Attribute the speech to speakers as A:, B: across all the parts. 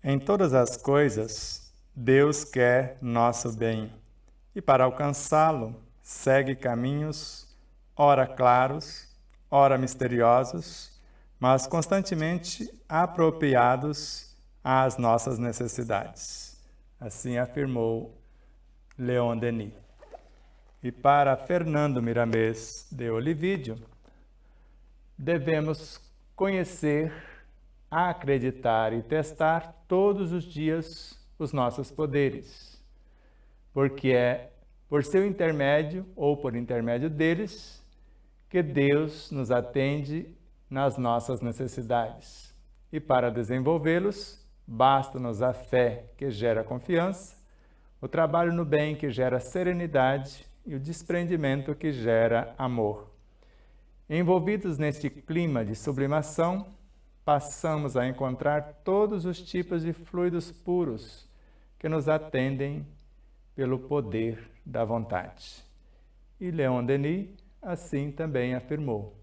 A: Em todas as coisas, Deus quer nosso bem, e para alcançá-lo, segue caminhos, ora claros, ora misteriosos, mas constantemente apropriados às nossas necessidades. Assim afirmou Leon Denis. E para Fernando Miramês de Olivídio, devemos conhecer, acreditar e testar todos os dias os nossos poderes, porque é por seu intermédio ou por intermédio deles que Deus nos atende nas nossas necessidades. E para desenvolvê-los, basta-nos a fé que gera confiança, o trabalho no bem que gera serenidade e o desprendimento que gera amor. Envolvidos neste clima de sublimação, passamos a encontrar todos os tipos de fluidos puros que nos atendem pelo poder da vontade. E Leon Denis assim também afirmou: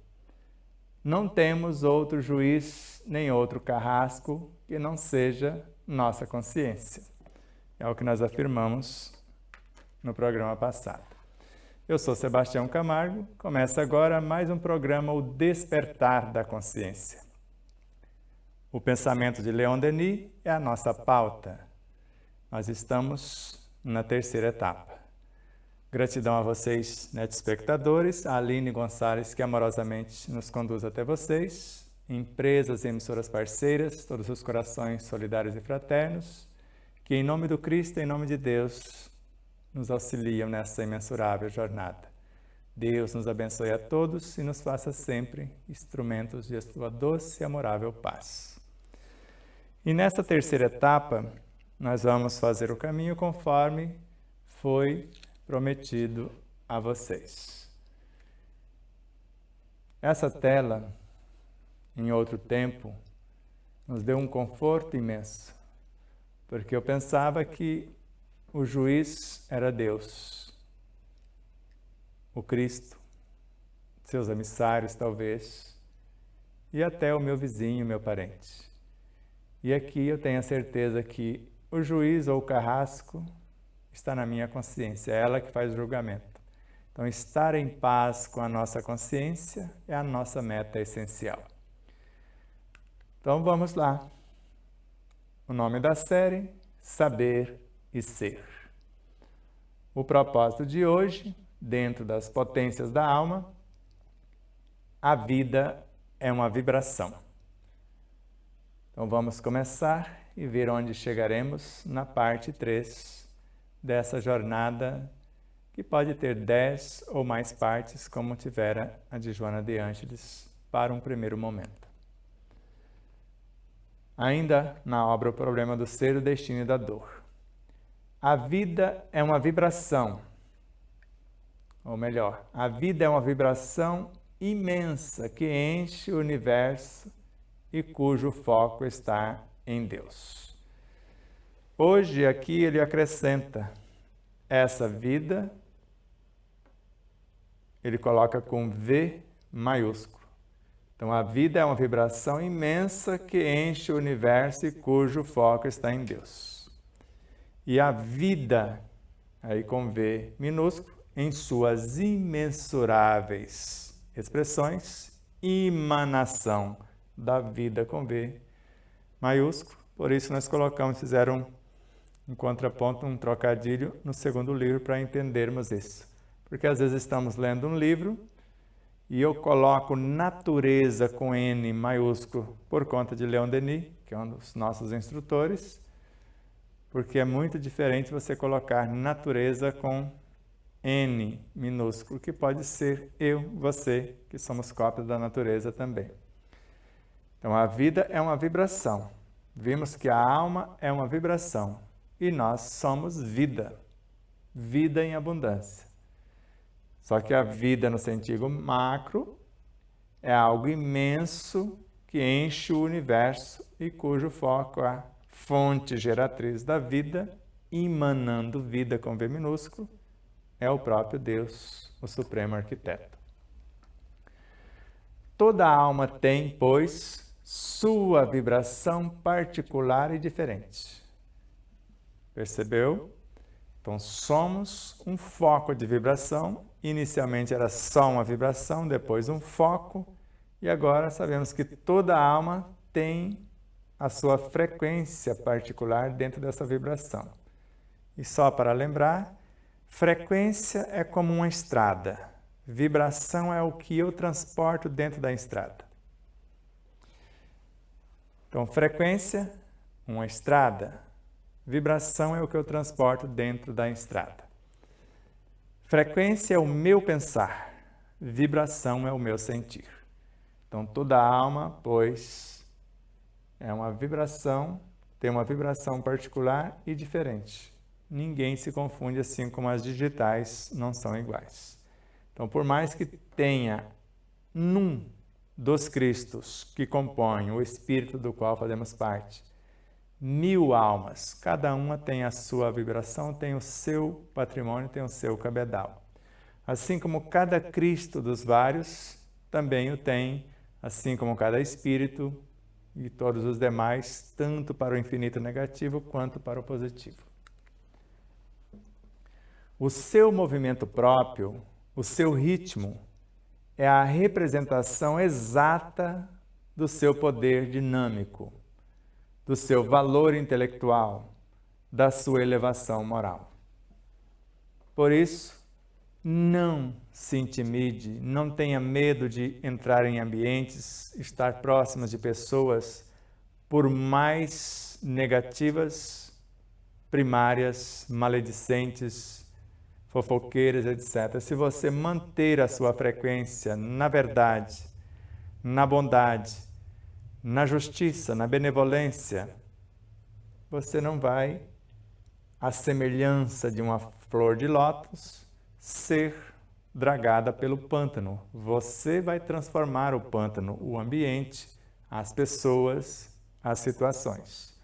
A: não temos outro juiz nem outro carrasco que não seja nossa consciência. É o que nós afirmamos no programa passado. Eu sou Sebastião Camargo, começa agora mais um programa, O Despertar da Consciência. O pensamento de Leon Denis é a nossa pauta. Nós estamos na terceira etapa. Gratidão a vocês, telespectadores, a Aline Gonçalves, que amorosamente nos conduz até vocês, empresas e emissoras parceiras, todos os corações solidários e fraternos, que em nome do Cristo, em nome de Deus, nos auxiliam nessa imensurável jornada. Deus nos abençoe a todos e nos faça sempre instrumentos de sua doce e amorável paz. E nessa terceira etapa, nós vamos fazer o caminho conforme foi prometido a vocês. Essa tela, em outro tempo, nos deu um conforto imenso, porque eu pensava que o juiz era Deus, o Cristo, seus emissários talvez, e até o meu vizinho, meu parente. E aqui eu tenho a certeza que o juiz ou o carrasco está na minha consciência, é ela que faz o julgamento. Então, estar em paz com a nossa consciência é a nossa meta essencial. Então, vamos lá. O nome da série, Saber e Ser. O propósito de hoje, dentro das potências da alma, a vida é uma vibração. Então vamos começar e ver onde chegaremos na parte 3 dessa jornada, que pode ter 10 ou mais partes, como tivera a de Joana de Ângeles, para um primeiro momento. Ainda na obra O Problema do Ser, o Destino e da Dor. A vida é uma vibração, ou melhor, a vida é uma vibração imensa que enche o universo e cujo foco está em Deus. Hoje aqui ele acrescenta essa vida, ele coloca com V maiúsculo. Então a vida é uma vibração imensa que enche o universo e cujo foco está em Deus. E a vida, aí com V minúsculo, em suas imensuráveis expressões, emanação da vida com V maiúsculo. Por isso nós colocamos, fizeram um contraponto, um trocadilho no segundo livro para entendermos isso. Porque às vezes estamos lendo um livro e eu coloco natureza com N maiúsculo por conta de Leon Denis, que é um dos nossos instrutores, porque é muito diferente você colocar natureza com N minúsculo, que pode ser eu, você, que somos cópias da natureza também. Então, a vida é uma vibração. Vimos que a alma é uma vibração e nós somos vida, vida em abundância. Só que a vida no sentido macro é algo imenso que enche o universo e cujo foco é a fonte geratriz da vida, emanando vida com V minúsculo, é o próprio Deus, o Supremo Arquiteto. Toda alma tem, pois, sua vibração particular e diferente. Percebeu? Então, somos um foco de vibração. Inicialmente era só uma vibração, depois um foco. E agora sabemos que toda alma tem a sua frequência particular dentro dessa vibração. E só para lembrar, frequência é como uma estrada. Vibração é o que eu transporto dentro da estrada. Então, frequência, uma estrada. Vibração é o que eu transporto dentro da estrada. Frequência é o meu pensar. Vibração é o meu sentir. Então, toda alma, pois, é uma vibração, tem uma vibração particular e diferente. Ninguém se confunde, assim como as digitais não são iguais. Então, por mais que tenha num dos Cristos que compõem o espírito do qual fazemos parte, 1000 almas, cada uma tem a sua vibração, tem o seu patrimônio, tem o seu cabedal. Assim como cada Cristo dos vários também o tem, assim como cada espírito e todos os demais, tanto para o infinito negativo quanto para o positivo. O seu movimento próprio, o seu ritmo, é a representação exata do seu poder dinâmico, do seu valor intelectual, da sua elevação moral. Por isso, não se intimide, não tenha medo de entrar em ambientes, estar próximas de pessoas, por mais negativas, primárias, maledicentes, fofoqueiras, etc. Se você manter a sua frequência na verdade, na bondade, na justiça, na benevolência, você não vai, à semelhança de uma flor de lótus, ser dragada pelo pântano. Você vai transformar o pântano, o ambiente, as pessoas, as situações.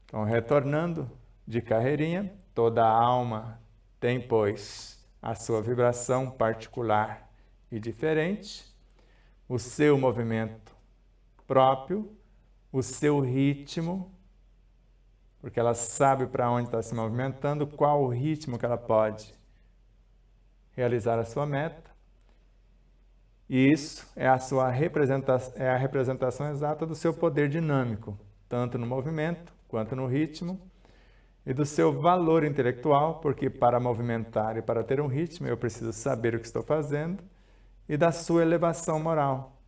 A: Então, retornando de carreirinha, toda alma tem, pois, a sua vibração particular e diferente, o seu movimento próprio, o seu ritmo, porque ela sabe para onde está se movimentando, qual o ritmo que ela pode realizar a sua meta. E isso é a sua representação exata do seu poder dinâmico, tanto no movimento quanto no ritmo, e do seu valor intelectual, porque para movimentar e para ter um ritmo eu preciso saber o que estou fazendo, e da sua elevação moral.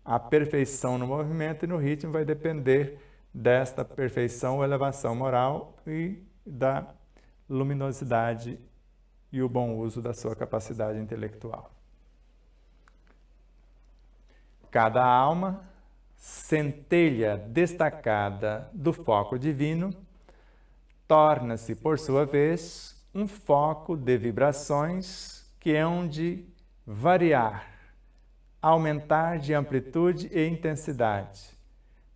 A: A perfeição no movimento e no ritmo vai depender desta perfeição ou elevação moral e da luminosidade e o bom uso da sua capacidade intelectual. Cada alma, centelha destacada do foco divino, torna-se, por sua vez, um foco de vibrações que hão de variar, aumentar de amplitude e intensidade,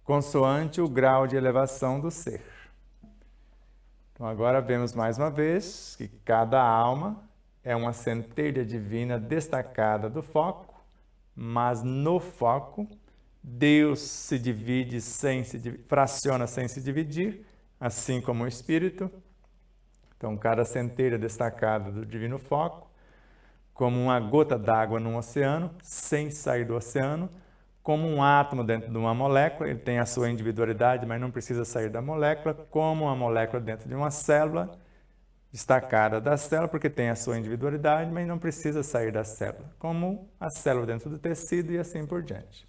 A: consoante o grau de elevação do ser. Então, agora vemos mais uma vez que cada alma é uma centelha divina destacada do foco, mas no foco, Deus se divide fraciona sem se dividir, assim como o Espírito. Então, cada centelha destacada do divino foco, como uma gota d'água num oceano, sem sair do oceano, como um átomo dentro de uma molécula, ele tem a sua individualidade, mas não precisa sair da molécula, como uma molécula dentro de uma célula, destacada da célula, porque tem a sua individualidade, mas não precisa sair da célula, como a célula dentro do tecido e assim por diante.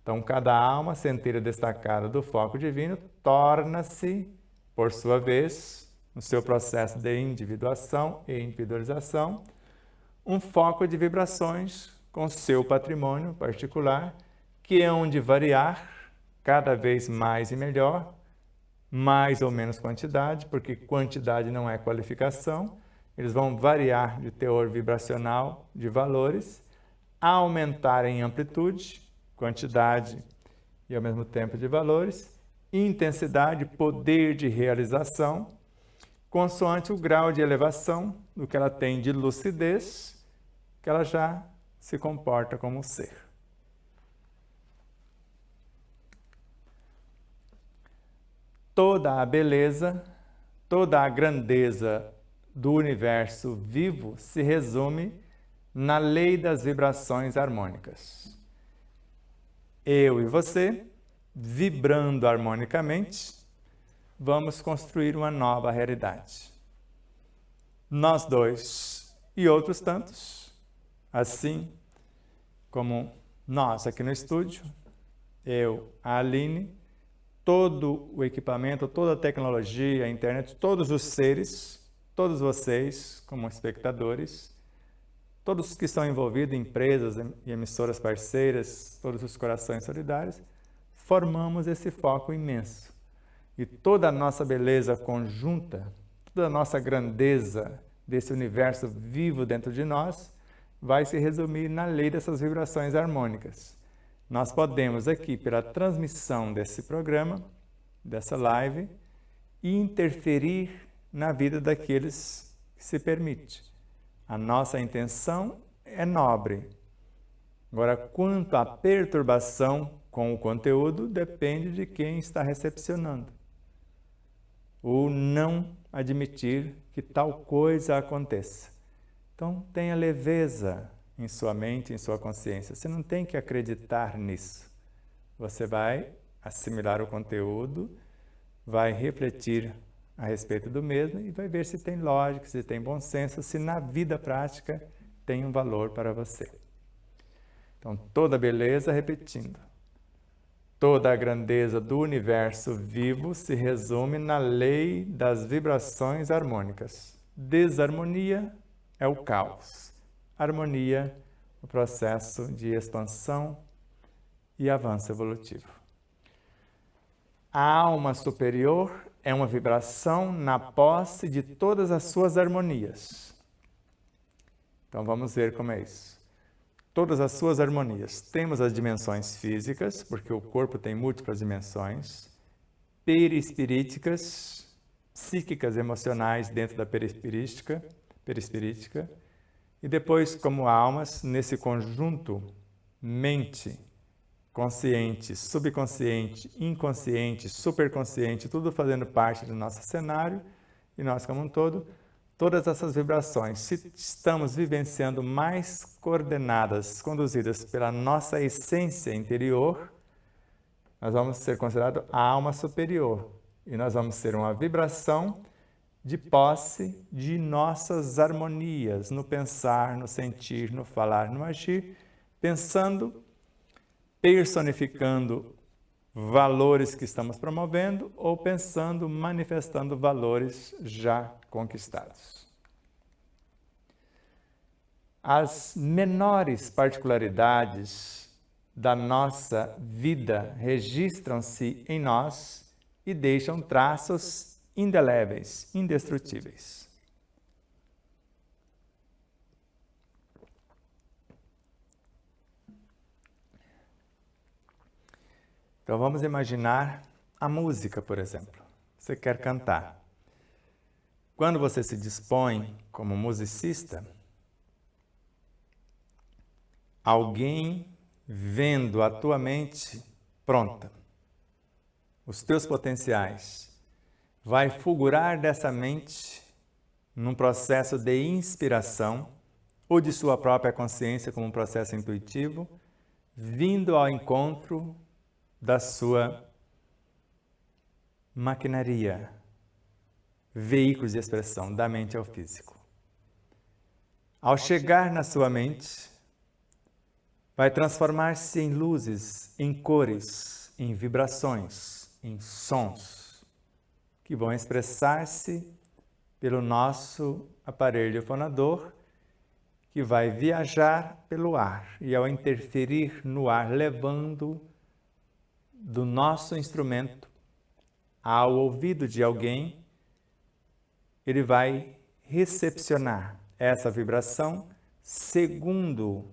A: Então, cada alma, centelha destacada do foco divino, torna-se, por sua vez, no seu processo de individuação e individualização, um foco de vibrações com seu patrimônio particular, que hão de variar cada vez mais e melhor, mais ou menos quantidade, porque quantidade não é qualificação, eles vão variar de teor vibracional de valores, aumentar em amplitude, quantidade e ao mesmo tempo de valores, intensidade, poder de realização, consoante o grau de elevação do que ela tem de lucidez, que ela já se comporta como ser. toda a beleza, toda a grandeza do universo vivo se resume na lei das vibrações harmônicas. Eu e você, vibrando harmonicamente, vamos construir uma nova realidade. Nós dois e outros tantos, assim como nós aqui no estúdio, eu, a Aline, todo o equipamento, toda a tecnologia, a internet, todos os seres, todos vocês como espectadores, todos que estão envolvidos, empresas e emissoras parceiras, todos os corações solidários, formamos esse foco imenso. E toda a nossa beleza conjunta, toda a nossa grandeza desse universo vivo dentro de nós, vai se resumir na lei dessas vibrações harmônicas. Nós podemos aqui, pela transmissão desse programa, dessa live, interferir na vida daqueles que se permite. A nossa intenção é nobre. Agora, quanto à perturbação com o conteúdo, depende de quem está recepcionando. Ou não admitir que tal coisa aconteça. Então, tenha leveza em sua mente, em sua consciência. Você não tem que acreditar nisso. Você vai assimilar o conteúdo, vai refletir a respeito do mesmo e vai ver se tem lógica, se tem bom senso, se na vida prática tem um valor para você. Então, toda beleza, repetindo, toda a grandeza do universo vivo se resume na lei das vibrações harmônicas. Desarmonia é o caos. Harmonia, o processo de expansão e avanço evolutivo. A alma superior é uma vibração na posse de todas as suas harmonias. Então vamos ver como é isso. Todas as suas harmonias. Temos as dimensões físicas, porque o corpo tem múltiplas dimensões, perispiríticas, psíquicas, emocionais dentro da perispirítica, e depois como almas, nesse conjunto, mente, consciente, subconsciente, inconsciente, superconsciente, tudo fazendo parte do nosso cenário, e nós como um todo, todas essas vibrações, se estamos vivenciando mais coordenadas, conduzidas pela nossa essência interior, nós vamos ser considerados a alma superior, e nós vamos ser uma vibração de posse de nossas harmonias, no pensar, no sentir, no falar, no agir, pensando, personificando valores que estamos promovendo ou pensando, manifestando valores já conquistados. As menores particularidades da nossa vida registram-se em nós e deixam traços indeléveis, indestrutíveis. Então vamos imaginar a música, por exemplo. Você quer cantar. Quando você se dispõe como musicista, alguém vendo a tua mente pronta, os teus potenciais, vai fulgurar dessa mente num processo de inspiração ou de sua própria consciência como um processo intuitivo, vindo ao encontro da sua maquinaria, veículos de expressão, da mente ao físico. Ao chegar na sua mente, vai transformar-se em luzes, em cores, em vibrações, em sons, que vão expressar-se pelo nosso aparelho fonador, que vai viajar pelo ar e ao interferir no ar, levando do nosso instrumento ao ouvido de alguém, ele vai recepcionar essa vibração segundo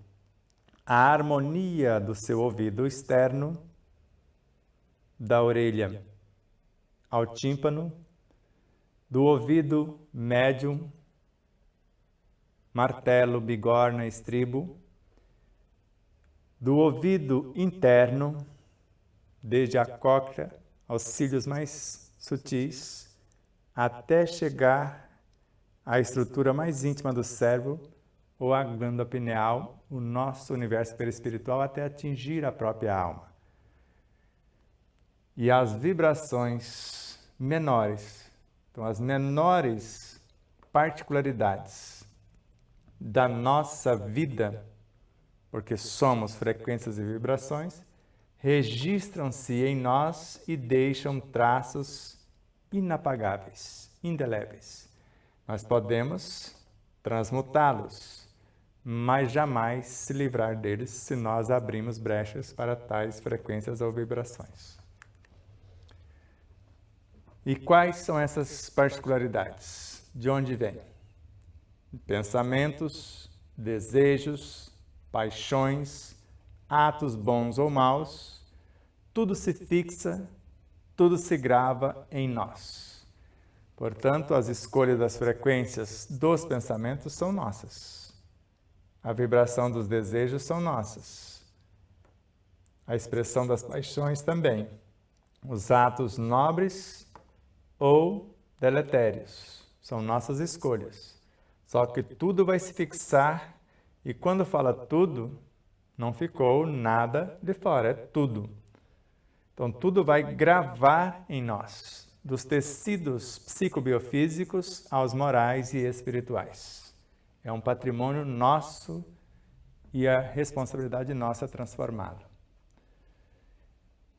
A: a harmonia do seu ouvido externo, da orelha ao tímpano, do ouvido médium, martelo, bigorna, estribo, do ouvido interno, desde a cóclea aos cílios mais sutis, até chegar à estrutura mais íntima do cérebro, ou a glândula pineal, o nosso universo perispiritual, até atingir a própria alma. E as vibrações menores, então as menores particularidades da nossa vida, porque somos frequências e vibrações, registram-se em nós e deixam traços inapagáveis, indeléveis. Nós podemos transmutá-los, mas jamais se livrar deles se nós abrirmos brechas para tais frequências ou vibrações. E quais são essas particularidades? De onde vêm? Pensamentos, desejos, paixões, atos bons ou maus, tudo se fixa, tudo se grava em nós. Portanto, as escolhas das frequências dos pensamentos são nossas. A vibração dos desejos são nossas. A expressão das paixões também. Os atos nobres ou deletérios são nossas escolhas. Só que tudo vai se fixar e quando fala tudo, não ficou nada de fora, é tudo. Então, tudo vai gravar em nós, dos tecidos psicobiofísicos aos morais e espirituais. É um patrimônio nosso e a responsabilidade nossa é transformá-lo.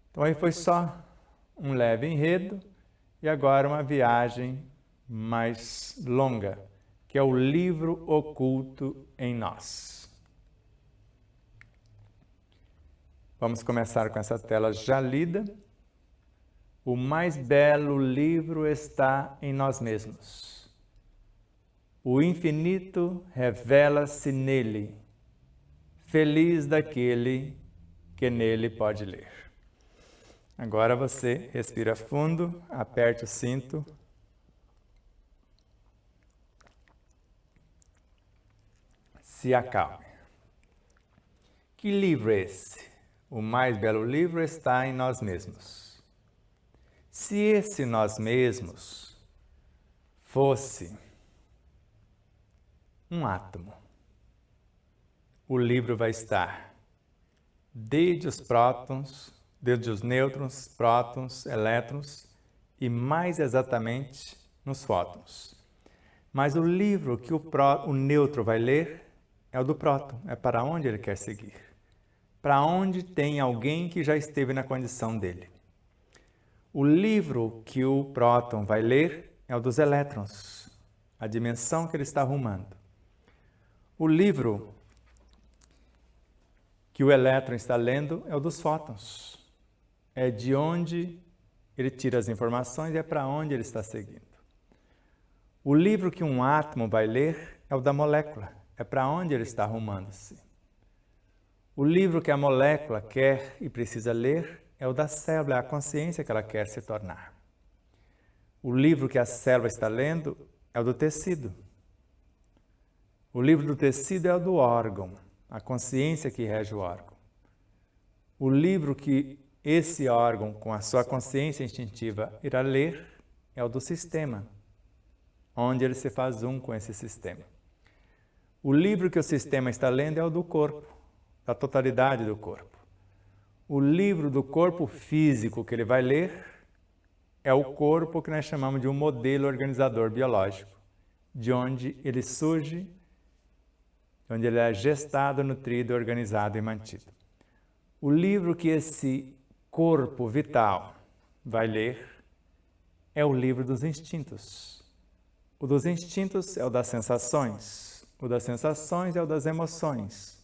A: Então, aí foi só um leve enredo e agora uma viagem mais longa, que é o livro oculto em nós. Vamos começar com essa tela já lida. O mais belo livro está em nós mesmos. O infinito revela-se nele. Feliz daquele que nele pode ler. Agora você respira fundo, aperte o cinto. Se acalme. Que livro é esse? O mais belo livro está em nós mesmos. Se esse nós mesmos fosse um átomo, o livro vai estar desde os prótons, desde os nêutrons, prótons, elétrons e mais exatamente nos fótons. Mas o livro que o nêutron vai ler é o do próton, é para onde ele quer seguir. Para onde tem alguém que já esteve na condição dele. O livro que o próton vai ler é o dos elétrons, a dimensão que ele está arrumando. O livro que o elétron está lendo é o dos fótons. É de onde ele tira as informações e é para onde ele está seguindo. O livro que um átomo vai ler é o da molécula, é para onde ele está arrumando-se. O livro que a molécula quer e precisa ler é o da célula, é a consciência que ela quer se tornar. O livro que a célula está lendo é o do tecido. O livro do tecido é o do órgão, a consciência que rege o órgão. O livro que esse órgão, com a sua consciência instintiva, irá ler é o do sistema, onde ele se faz um com esse sistema. O livro que o sistema está lendo é o do corpo, da totalidade do corpo. O livro do corpo físico que ele vai ler é o corpo que nós chamamos de um modelo organizador biológico, de onde ele surge, onde ele é gestado, nutrido, organizado e mantido. O livro que esse corpo vital vai ler é o livro dos instintos. O dos instintos é o das sensações, o das sensações é o das emoções.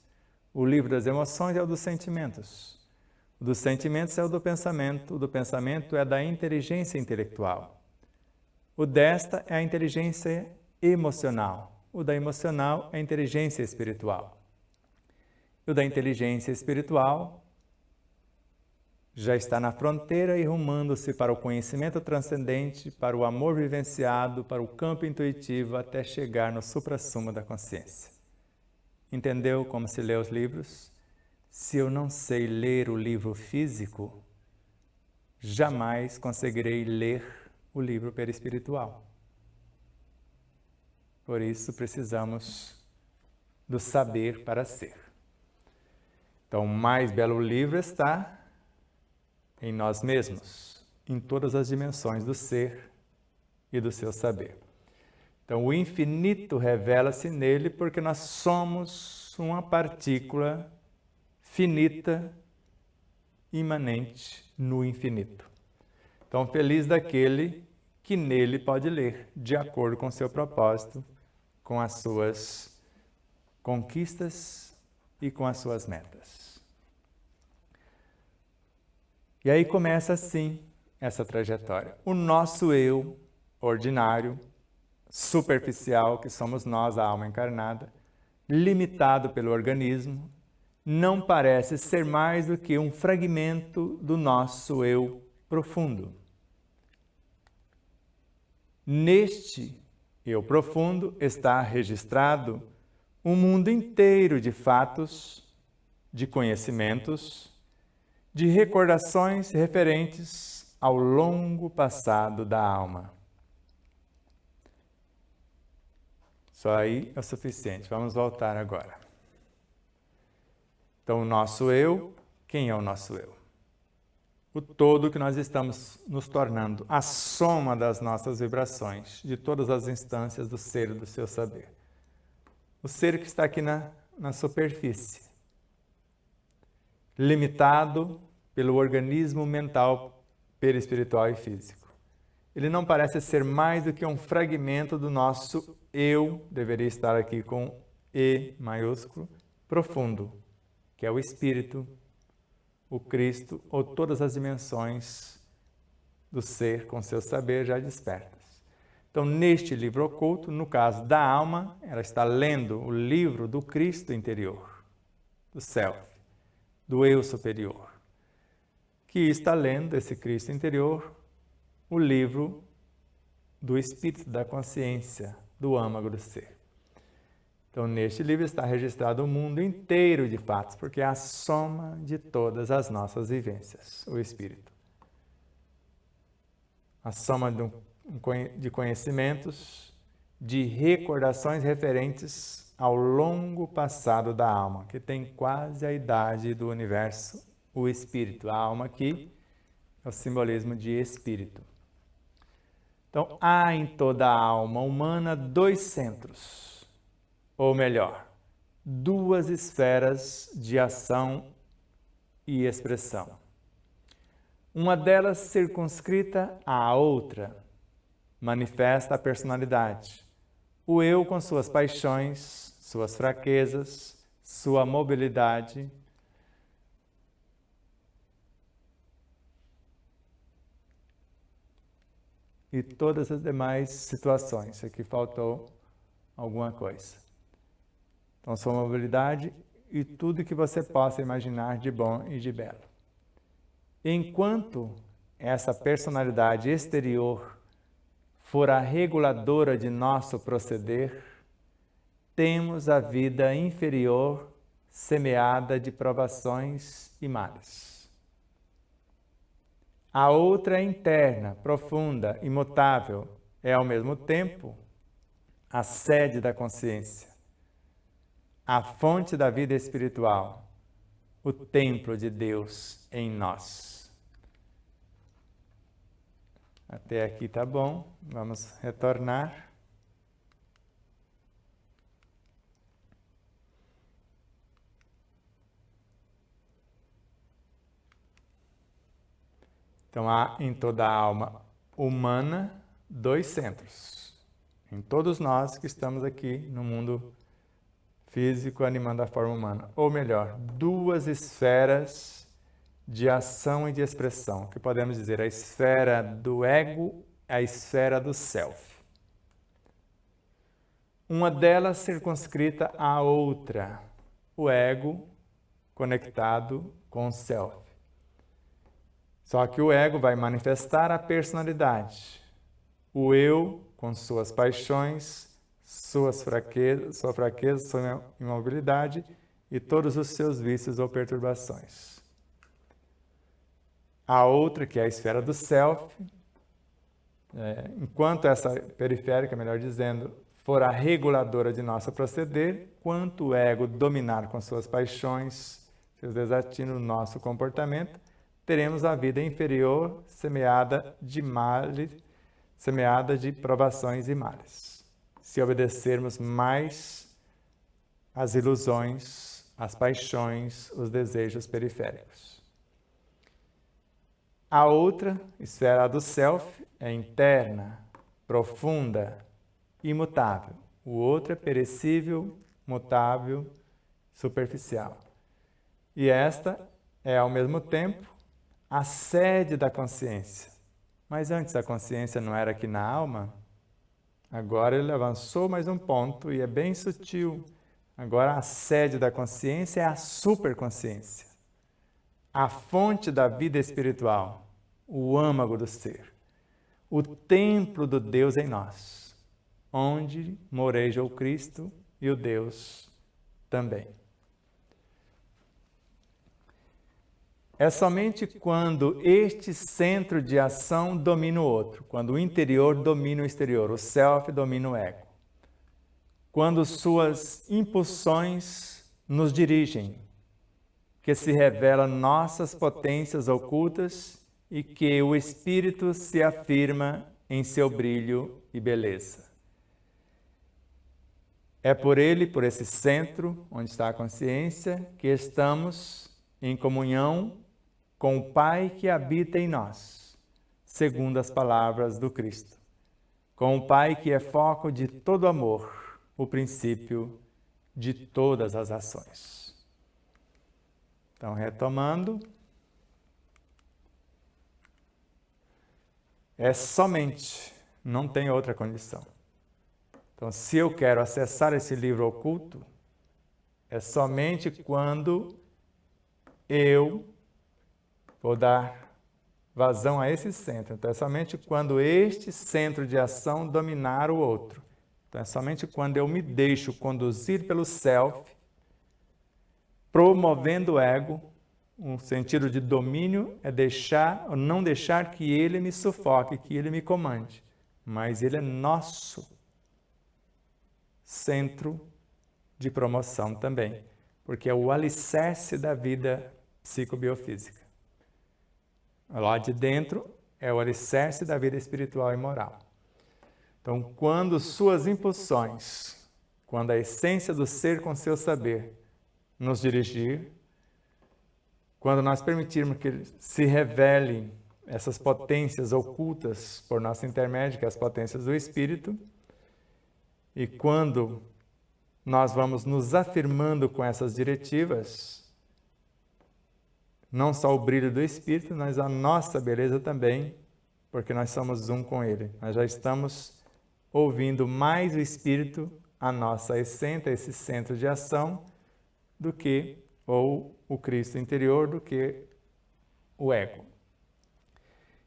A: O livro das emoções é o dos sentimentos. O dos sentimentos é o do pensamento é da inteligência intelectual. O desta é a inteligência emocional. O da emocional é a inteligência espiritual. E o da inteligência espiritual já está na fronteira e rumando-se para o conhecimento transcendente, para o amor vivenciado, para o campo intuitivo, até chegar no suprassumo da consciência. Entendeu como se lê os livros? Se eu não sei ler o livro físico, jamais conseguirei ler o livro perispiritual. Por isso precisamos do saber para ser. Então, o mais belo livro está em nós mesmos, em todas as dimensões do ser e do seu saber. Então, o infinito revela-se nele porque nós somos uma partícula finita, imanente no infinito. Então, feliz daquele que nele pode ler, de acordo com seu propósito, com as suas conquistas e com as suas metas. E aí começa assim essa trajetória. O nosso eu ordinário, superficial, que somos nós, a alma encarnada, limitado pelo organismo, não parece ser mais do que um fragmento do nosso eu profundo. Neste eu profundo está registrado um mundo inteiro de fatos, de conhecimentos, de recordações referentes ao longo passado da alma. Só aí é o suficiente. Vamos voltar agora. Então, o nosso eu, quem é o nosso eu? O todo que nós estamos nos tornando, a soma das nossas vibrações, de todas as instâncias do ser e do seu saber. O ser que está aqui na superfície, limitado pelo organismo mental, perispiritual e físico. Ele não parece ser mais do que um fragmento do nosso eu, deveria estar aqui com E maiúsculo, profundo, que é o Espírito, o Cristo, ou todas as dimensões do ser com seu saber já despertas. Então, neste livro oculto, no caso da alma, ela está lendo o livro do Cristo interior, do Self, do eu superior, que está lendo, esse Cristo interior, o livro do Espírito da Consciência, do âmago do ser. Então, neste livro está registrado o mundo inteiro de fatos, porque é a soma de todas as nossas vivências, o Espírito. A soma de conhecimentos, de recordações referentes ao longo passado da alma, que tem quase a idade do universo, o Espírito. A alma aqui é o simbolismo de Espírito. Então, há em toda a alma humana dois centros. Ou melhor, duas esferas de ação e expressão. Uma delas circunscrita à outra, manifesta a personalidade, o eu com suas paixões, suas fraquezas, sua mobilidade, e todas as demais situações. Aqui faltou alguma coisa. Então, sua mobilidade e tudo que você possa imaginar de bom e de belo. Enquanto essa personalidade exterior for a reguladora de nosso proceder, temos a vida inferior semeada de provações e males. A outra é interna, profunda, imutável, é ao mesmo tempo a sede da consciência, a fonte da vida espiritual, o templo de Deus em nós. Até aqui tá bom, vamos retornar. Então, há em toda a alma humana dois centros. Em todos nós que estamos aqui no mundo físico animando a forma humana. Ou melhor, duas esferas de ação e de expressão, que podemos dizer a esfera do ego e a esfera do self. Uma delas circunscrita à outra, o ego conectado com o self. Só que o ego vai manifestar a personalidade, o eu com suas paixões, sua fraqueza, sua imobilidade e todos os seus vícios ou perturbações. A outra, que é a esfera do self, Enquanto essa periférica, melhor dizendo, for a reguladora de nosso proceder, quanto o ego dominar com suas paixões, seus desatinos no nosso comportamento, teremos a vida inferior semeada de males, semeada de provações e males. Se obedecermos mais às ilusões, às paixões, os desejos periféricos. A outra esfera do self é interna, profunda, imutável. O outro é perecível, mutável, superficial. E esta é, ao mesmo tempo, a sede da consciência. Mas antes a consciência não era aqui na alma? Agora ele avançou mais um ponto e é bem sutil. Agora a sede da consciência é a superconsciência, a fonte da vida espiritual, o âmago do ser, o templo do Deus em nós, onde moreja o Cristo e o Deus também. É somente quando este centro de ação domina o outro, quando o interior domina o exterior, o self domina o ego. Quando suas impulsões nos dirigem, que se revelam nossas potências ocultas e que o espírito se afirma em seu brilho e beleza. É por ele, por esse centro, onde está a consciência, que estamos em comunhão com o Pai que habita em nós, segundo as palavras do Cristo. Com o Pai que é foco de todo amor, o princípio de todas as ações. Então, retomando, é somente, não tem outra condição. Então, se eu quero acessar esse livro oculto, é somente quando eu vou dar vazão a esse centro. Então, é somente quando este centro de ação dominar o outro. Então, é somente quando eu me deixo conduzir pelo self, promovendo o ego. Um sentido de domínio é deixar ou não deixar que ele me sufoque, que ele me comande. Mas ele é nosso centro de promoção também, porque é o alicerce da vida psicobiofísica. Lá de dentro é o alicerce da vida espiritual e moral. Então, quando suas impulsões, quando a essência do ser com seu saber nos dirigir, quando nós permitirmos que se revelem essas potências ocultas por nosso intermédio, que é as potências do Espírito, e quando nós vamos nos afirmando com essas diretivas, não só o brilho do Espírito, mas a nossa beleza também, porque nós somos um com Ele. Nós já estamos ouvindo mais o Espírito, a nossa essência, esse centro de ação, do que, ou o Cristo interior, do que o ego.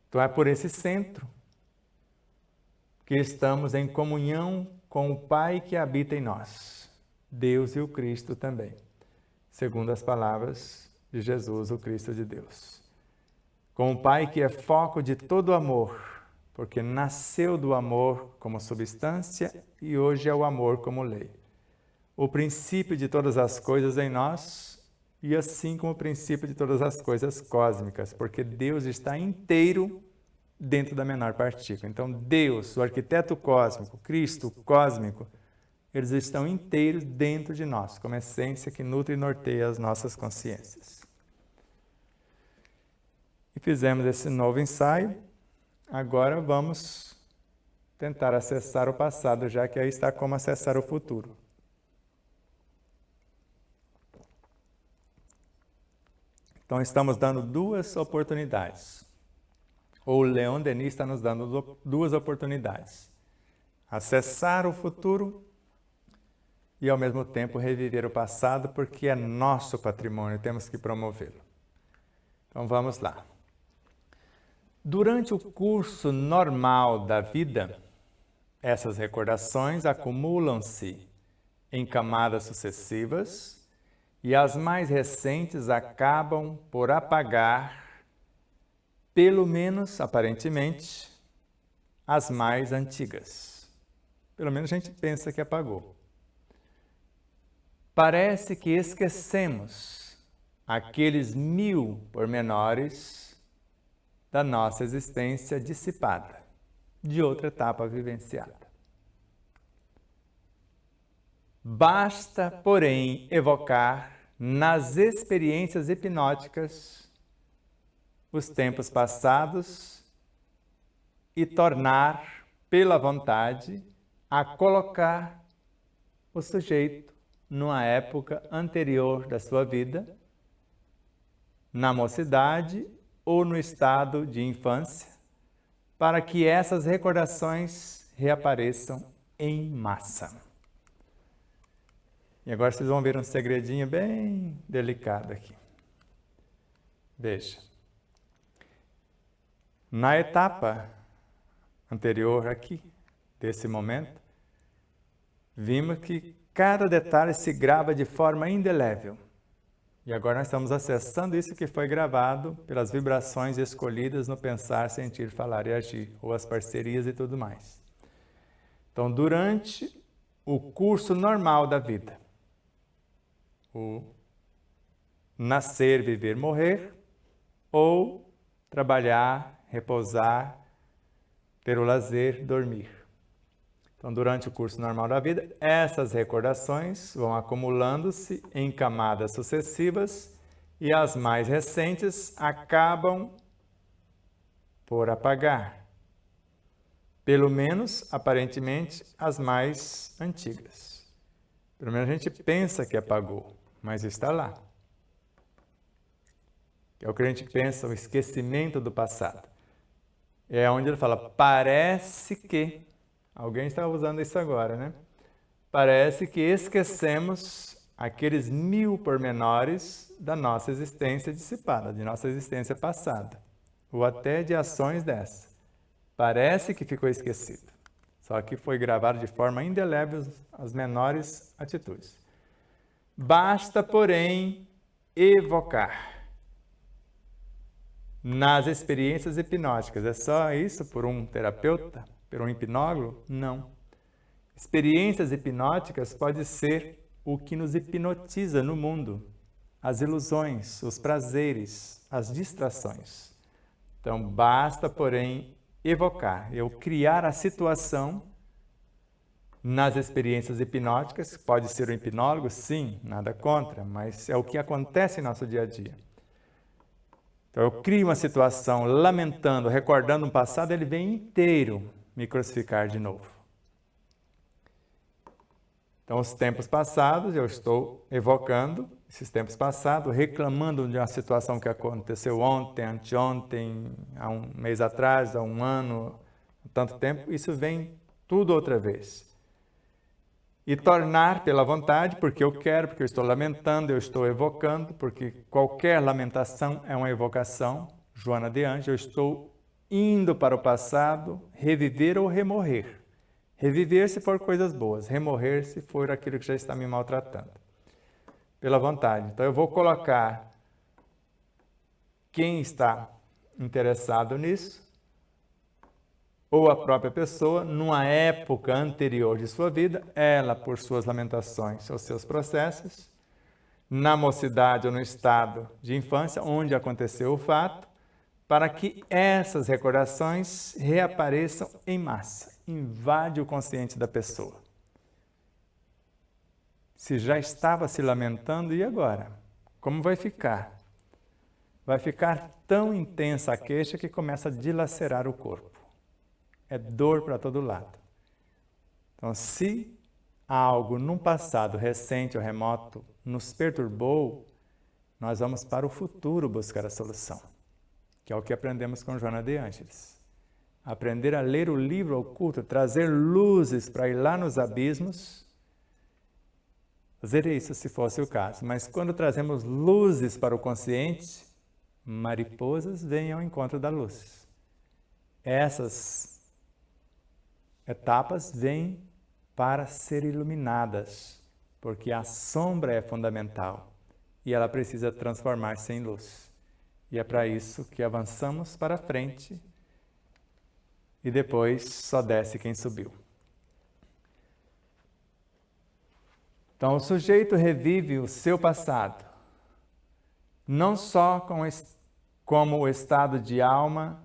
A: Então é por esse centro que estamos em comunhão com o Pai que habita em nós, Deus e o Cristo também, segundo as palavras de Jesus, o Cristo de Deus. Com o Pai que é foco de todo amor, porque nasceu do amor como substância e hoje é o amor como lei. O princípio de todas as coisas em nós e assim como o princípio de todas as coisas cósmicas, porque Deus está inteiro dentro da menor partícula. Então, Deus, o arquiteto cósmico, Cristo cósmico, eles estão inteiros dentro de nós, como essência que nutre e norteia as nossas consciências. E fizemos esse novo ensaio. Agora vamos tentar acessar o passado, já que aí está como acessar o futuro. Então, estamos dando duas oportunidades. Ou o Leon Denis está nos dando duas oportunidades. Acessar o futuro e, ao mesmo tempo, reviver o passado, porque é nosso patrimônio, temos que promovê-lo. Então, vamos lá. Durante o curso normal da vida, essas recordações acumulam-se em camadas sucessivas e as mais recentes acabam por apagar, pelo menos aparentemente, as mais antigas. Pelo menos a gente pensa que apagou. Parece que esquecemos aqueles 1000 pormenores da nossa existência dissipada, de outra etapa vivenciada. Basta, porém, evocar nas experiências hipnóticas os tempos passados e tornar, pela vontade, a colocar o sujeito numa época anterior da sua vida, na mocidade ou no estado de infância, para que essas recordações reapareçam em massa. E agora vocês vão ver um segredinho bem delicado aqui. Veja. Na etapa anterior aqui, desse momento, vimos que cada detalhe se grava de forma indelével. E agora nós estamos acessando isso que foi gravado pelas vibrações escolhidas no pensar, sentir, falar e agir, ou as parcerias e tudo mais. Então, durante o curso normal da vida, o nascer, viver, morrer, ou trabalhar, repousar, ter o lazer, dormir. Então, durante o curso normal da vida, essas recordações vão acumulando-se em camadas sucessivas e as mais recentes acabam por apagar. Pelo menos, aparentemente, as mais antigas. Pelo menos a gente pensa que apagou, mas está lá. É o que a gente pensa, o esquecimento do passado. É onde ele fala, parece que... Alguém está usando isso agora, né? Parece que esquecemos aqueles 1000 pormenores da nossa existência dissipada, de nossa existência passada, ou até de ações dessa. Parece que ficou esquecido, só que foi gravado de forma indelével as menores atitudes. Basta, porém, evocar. Nas experiências hipnóticas, é só isso por um terapeuta? Por um hipnólogo? Não. Experiências hipnóticas pode ser o que nos hipnotiza no mundo, as ilusões, os prazeres, as distrações. Então, basta, porém, evocar, eu criar a situação nas experiências hipnóticas. Pode ser um hipnólogo? Sim, nada contra, mas é o que acontece em nosso dia a dia. Então, eu crio uma situação lamentando, recordando um passado, ele vem inteiro me crucificar de novo. Então, os tempos passados, eu estou evocando esses tempos passados, reclamando de uma situação que aconteceu ontem, anteontem, há um mês atrás, há um ano, há tanto tempo, isso vem tudo outra vez. E tornar pela vontade, porque eu quero, porque eu estou lamentando, eu estou evocando, porque qualquer lamentação é uma evocação. Joana de Ângeles, eu estou indo para o passado, reviver ou remorrer. Reviver se for coisas boas, remorrer se for aquilo que já está me maltratando. Pela vontade. Então eu vou colocar quem está interessado nisso, ou a própria pessoa, numa época anterior de sua vida, ela por suas lamentações ou seus processos, na mocidade ou no estado de infância, onde aconteceu o fato, para que essas recordações reapareçam em massa, invade o consciente da pessoa. Se já estava se lamentando, e agora? Como vai ficar? Vai ficar tão intensa a queixa que começa a dilacerar o corpo. É dor para todo lado. Então, se algo num passado recente ou remoto nos perturbou, nós vamos para o futuro buscar a solução, que é o que aprendemos com Joana de Ângeles. Aprender a ler o livro oculto, trazer luzes para ir lá nos abismos, fazer isso se fosse o caso. Mas quando trazemos luzes para o consciente, mariposas vêm ao encontro da luz. Essas etapas vêm para ser iluminadas, porque a sombra é fundamental e ela precisa transformar-se em luz. E é para isso que avançamos para frente e depois só desce quem subiu. Então, o sujeito revive o seu passado, não só como o estado de alma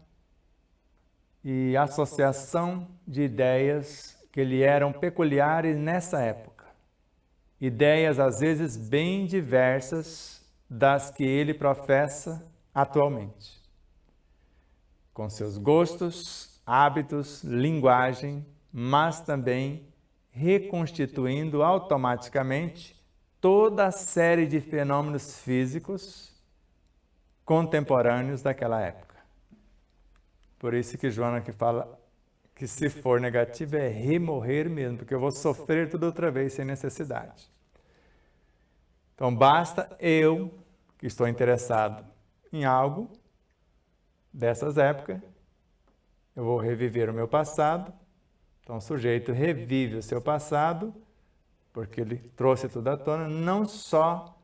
A: e associação de ideias que lhe eram peculiares nessa época. Ideias, às vezes, bem diversas das que ele professa atualmente. Com seus gostos, hábitos, linguagem, mas também reconstituindo automaticamente toda a série de fenômenos físicos contemporâneos daquela época. Por isso que Joana que fala que se for negativo é remorrer mesmo, porque eu vou sofrer tudo outra vez sem necessidade. Então basta eu, que estou interessado em algo dessas épocas, eu vou reviver o meu passado. Então o sujeito revive o seu passado, porque ele trouxe tudo à tona, não só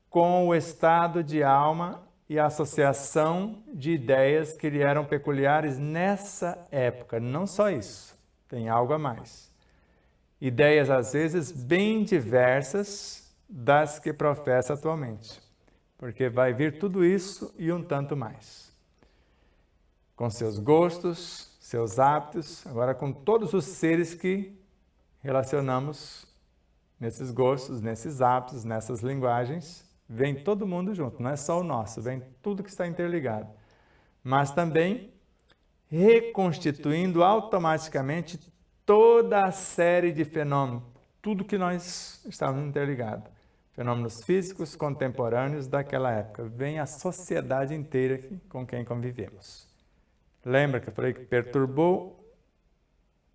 A: com o estado de alma e a associação de ideias que lhe eram peculiares nessa época. Não só isso, tem algo a mais. Ideias, às vezes, bem diversas das que professa atualmente, porque vai vir tudo isso e um tanto mais. Com seus gostos, seus hábitos, agora com todos os seres que relacionamos nesses gostos, nesses hábitos, nessas linguagens, vem todo mundo junto, não é só o nosso, vem tudo que está interligado. Mas também reconstituindo automaticamente toda a série de fenômenos, tudo que nós estávamos interligados. Fenômenos físicos contemporâneos daquela época. Vem a sociedade inteira com quem convivemos. Lembra que eu falei que perturbou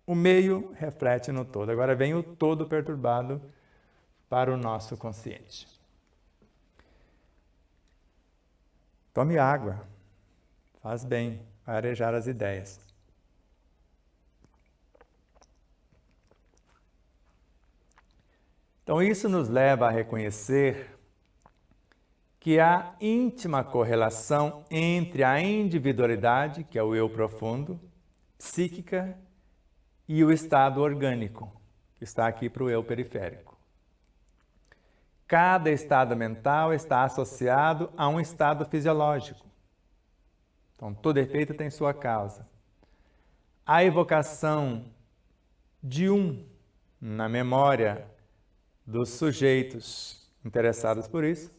A: o meio, reflete no todo. Agora vem o todo perturbado para o nosso consciente. Tome água, faz bem, vai arejar as ideias. Então isso nos leva a reconhecer que há íntima correlação entre a individualidade, que é o eu profundo, psíquica, e o estado orgânico, que está aqui para o eu periférico. Cada estado mental está associado a um estado fisiológico. Então, todo efeito tem sua causa. A evocação de na memória dos sujeitos interessados por isso,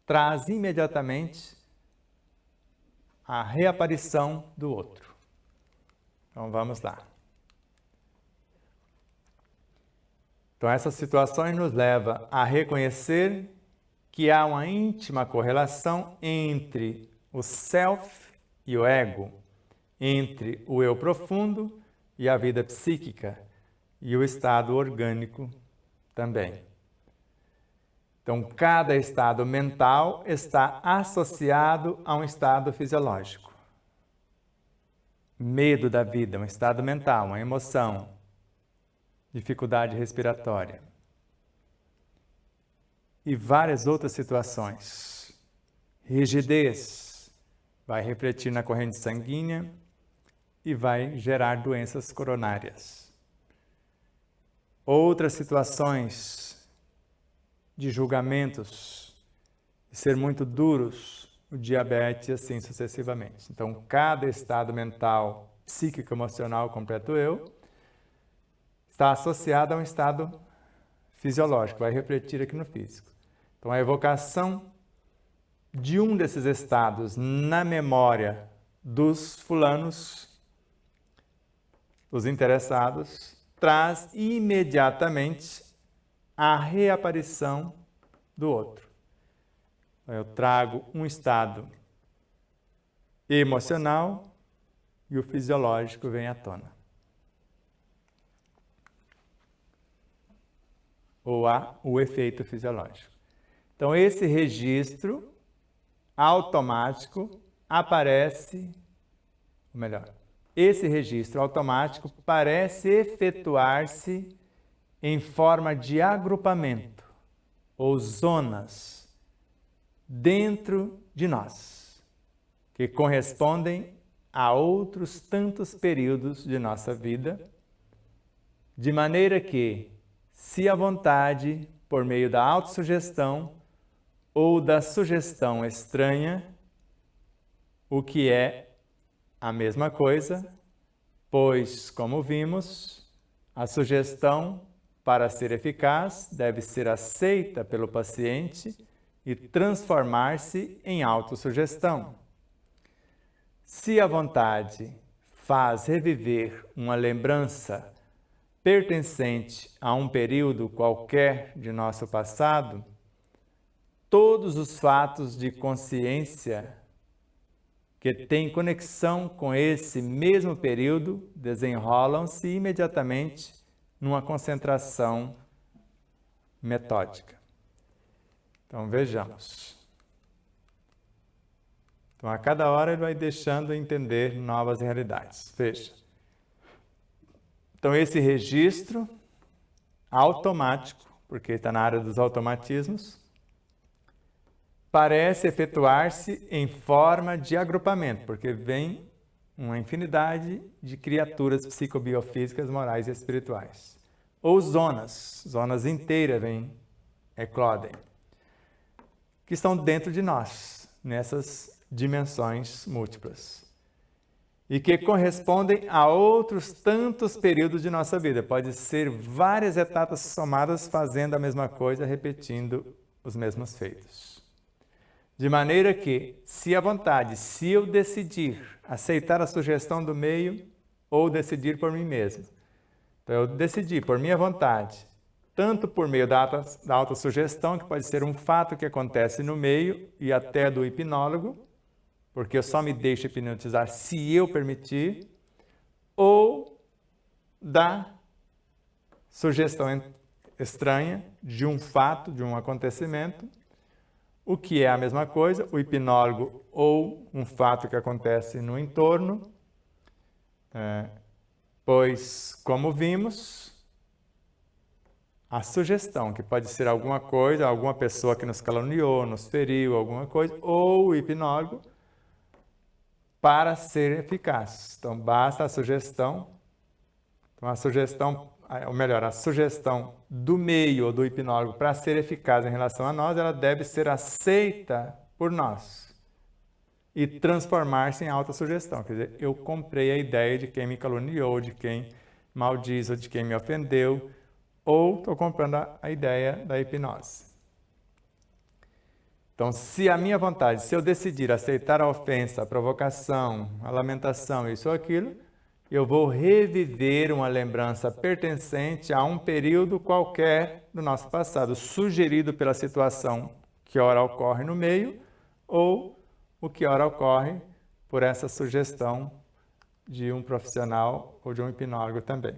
A: traz imediatamente a reaparição do outro. Então, vamos lá. Então, essas situações nos levam a reconhecer que há uma íntima correlação entre o self e o ego, entre o eu profundo e a vida psíquica, e o estado orgânico também. Então, cada estado mental está associado a um estado fisiológico. Medo da vida, um estado mental, uma emoção. Dificuldade respiratória. E várias outras situações. Rigidez vai refletir na corrente sanguínea e vai gerar doenças coronárias. Outras situações de julgamentos, de ser muito duros, o diabetes e assim sucessivamente. Então, cada estado mental, psíquico, emocional, completo eu, está associado a um estado fisiológico, vai refletir aqui no físico. Então, a evocação de um desses estados na memória dos fulanos, dos interessados, traz imediatamente a reaparição do outro. Eu trago um estado emocional e o fisiológico vem à tona. Ou há o efeito fisiológico. Então, esse registro automático aparece, ou melhor, esse registro automático parece efetuar-se em forma de agrupamento ou zonas dentro de nós, que correspondem a outros tantos períodos de nossa vida, de maneira que, se a vontade, por meio da autossugestão ou da sugestão estranha, o que é a mesma coisa, pois, como vimos, a sugestão, para ser eficaz, deve ser aceita pelo paciente e transformar-se em autossugestão. Se a vontade faz reviver uma lembrança pertencente a um período qualquer de nosso passado, todos os fatos de consciência que têm conexão com esse mesmo período desenrolam-se imediatamente numa concentração metódica. Então, vejamos. Então, a cada hora ele vai deixando entender novas realidades. Veja. Então, esse registro automático, porque está na área dos automatismos, parece efetuar-se em forma de agrupamento, porque vem uma infinidade de criaturas psicobiofísicas, morais e espirituais. Ou zonas inteiras eclodem, que estão dentro de nós, nessas dimensões múltiplas. E que correspondem a outros tantos períodos de nossa vida. Pode ser várias etapas somadas fazendo a mesma coisa, repetindo os mesmos feitos. De maneira que, se a vontade, se eu decidir aceitar a sugestão do meio ou decidir por mim mesmo, então eu decidi por minha vontade, tanto por meio da autossugestão, que pode ser um fato que acontece no meio e até do hipnólogo, porque eu só me deixo hipnotizar se eu permitir, ou da sugestão estranha de um fato, de um acontecimento, o que é a mesma coisa, o hipnólogo ou um fato que acontece no entorno, pois, como vimos, a sugestão, que pode ser alguma coisa, alguma pessoa que nos caluniou, nos feriu, alguma coisa, ou o hipnólogo, para ser eficaz. Então, basta a sugestão. Então, a sugestão, ou melhor, a sugestão do meio ou do hipnólogo para ser eficaz em relação a nós, ela deve ser aceita por nós e transformar-se em autossugestão. Quer dizer, eu comprei a ideia de quem me caluniou, de quem maldiz ou de quem me ofendeu, ou estou comprando a ideia da hipnose. Então, se a minha vontade, se eu decidir aceitar a ofensa, a provocação, a lamentação, isso ou aquilo, eu vou reviver uma lembrança pertencente a um período qualquer do nosso passado, sugerido pela situação que ora ocorre no meio, ou o que ora ocorre por essa sugestão de um profissional ou de um hipnólogo também.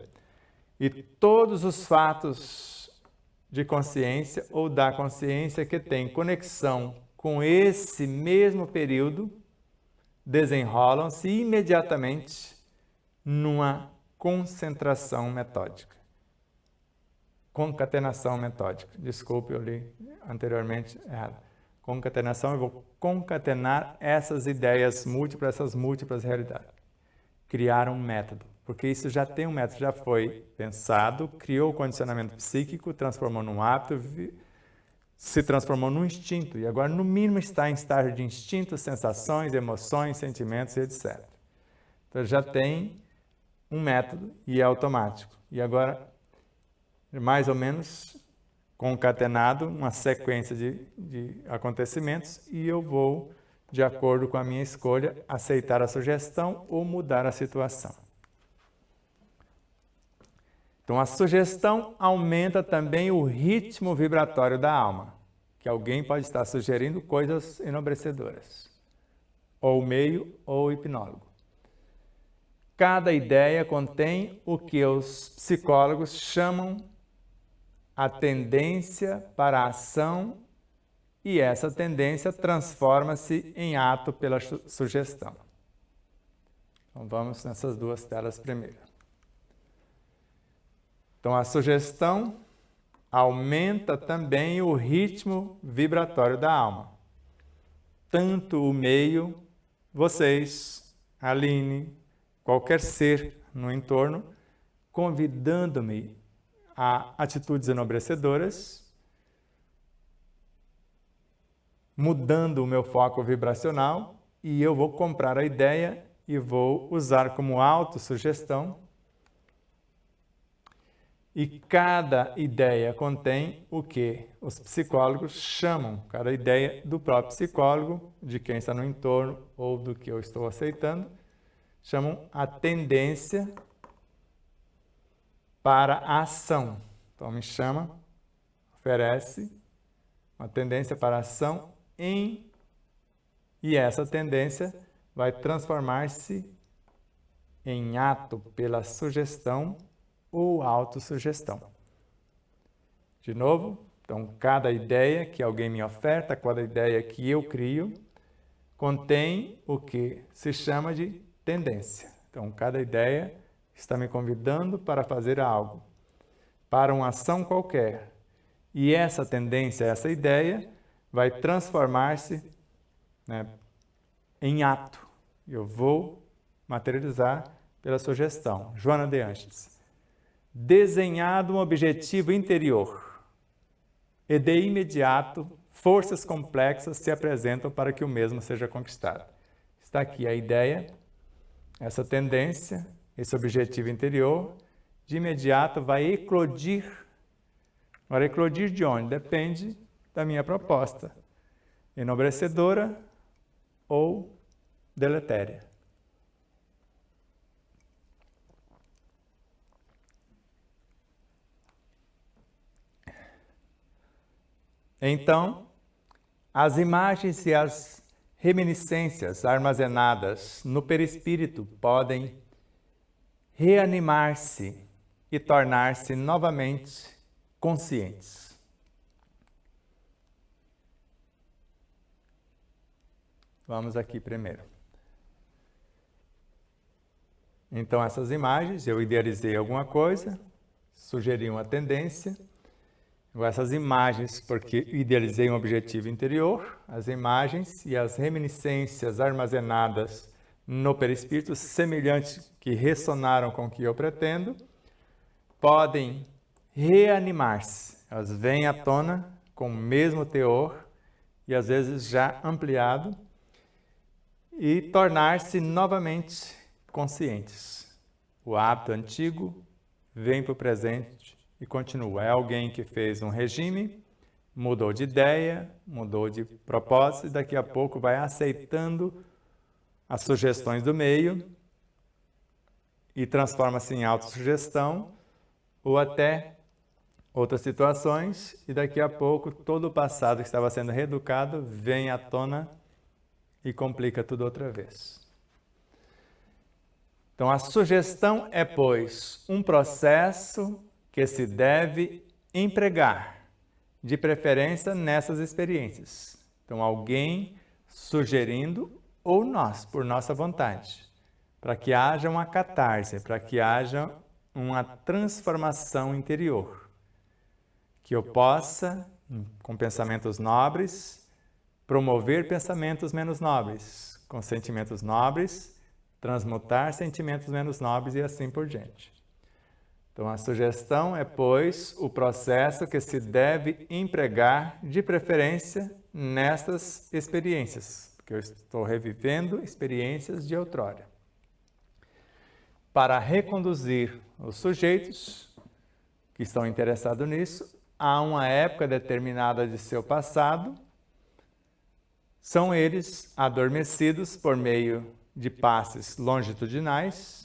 A: E todos os fatos de consciência ou da consciência que tem conexão com esse mesmo período desenrolam-se imediatamente numa concentração metódica. Concatenação metódica. Desculpe, eu li anteriormente errado. Concatenação, eu vou concatenar essas ideias múltiplas, essas múltiplas realidades. Criar um método. Porque isso já tem um método, já foi pensado, criou o condicionamento psíquico, transformou num hábito, se transformou num instinto. E agora, no mínimo, está em estágio de instintos, sensações, emoções, sentimentos, etc. Então, já tem um método e é automático. E agora, mais ou menos concatenado, uma sequência de acontecimentos e eu vou, de acordo com a minha escolha, aceitar a sugestão ou mudar a situação. Então, a sugestão aumenta também o ritmo vibratório da alma, que alguém pode estar sugerindo coisas enobrecedoras, ou o meio ou o hipnólogo. Cada ideia contém o que os psicólogos chamam a tendência para a ação e essa tendência transforma-se em ato pela sugestão. Então, vamos nessas duas telas primeiro. Então, a sugestão aumenta também o ritmo vibratório da alma. Tanto o meio, vocês, Aline, qualquer ser no entorno, convidando-me a atitudes enobrecedoras, mudando o meu foco vibracional, e eu vou comprar a ideia e vou usar como autossugestão. E cada ideia contém o que os psicólogos chamam, cada ideia do próprio psicólogo, de quem está no entorno ou do que eu estou aceitando, chamam a tendência para a ação. Então, me chama, oferece uma tendência para a ação e essa tendência vai transformar-se em ato pela sugestão ou autossugestão. De novo, então, cada ideia que alguém me oferta, cada ideia que eu crio, contém o que se chama de tendência. Então, cada ideia está me convidando para fazer algo, para uma ação qualquer. E essa tendência, essa ideia, vai transformar-se, né, em ato. Eu vou materializar pela sugestão. Joana de Angeles. Desenhado um objetivo interior e de imediato forças complexas se apresentam para que o mesmo seja conquistado. Está aqui a ideia, essa tendência, esse objetivo interior, de imediato vai eclodir. Agora, eclodir de onde? Depende da minha proposta, enobrecedora ou deletéria. Então, as imagens e as reminiscências armazenadas no perispírito podem reanimar-se e tornar-se novamente conscientes. Vamos aqui primeiro. Então, essas imagens, eu idealizei alguma coisa, sugeri uma tendência. Essas imagens, porque idealizei um objetivo interior, as imagens e as reminiscências armazenadas no perispírito, semelhantes que ressonaram com o que eu pretendo, podem reanimar-se. Elas vêm à tona com o mesmo teor e às vezes já ampliado e tornar-se novamente conscientes. O hábito antigo vem para o presente e continua. É alguém que fez um regime, mudou de ideia, mudou de propósito e daqui a pouco vai aceitando as sugestões do meio e transforma-se em autossugestão ou até outras situações e daqui a pouco todo o passado que estava sendo reeducado vem à tona e complica tudo outra vez. Então, a sugestão é, pois, um processo que se deve empregar, de preferência nessas experiências. Então, alguém sugerindo ou nós, por nossa vontade, para que haja uma catarse, para que haja uma transformação interior, que eu possa, com pensamentos nobres, promover pensamentos menos nobres, com sentimentos nobres, transmutar sentimentos menos nobres e assim por diante. Então, a sugestão é, pois, o processo que se deve empregar, de preferência, nestas experiências, porque eu estou revivendo experiências de outrora. Para reconduzir os sujeitos que estão interessados nisso a uma época determinada de seu passado, são eles adormecidos por meio de passes longitudinais.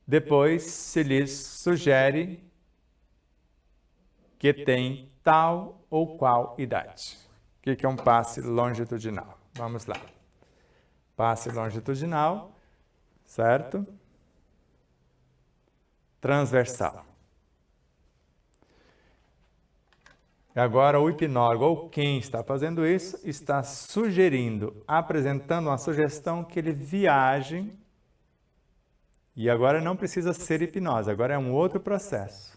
A: Depois se lhes sugere que tem tal ou qual idade. O que é um passe longitudinal? Vamos lá. Passe longitudinal, certo? Transversal. E agora o hipnólogo, ou quem está fazendo isso, está sugerindo, apresentando uma sugestão que ele viaje. E agora não precisa ser hipnose, agora é um outro processo.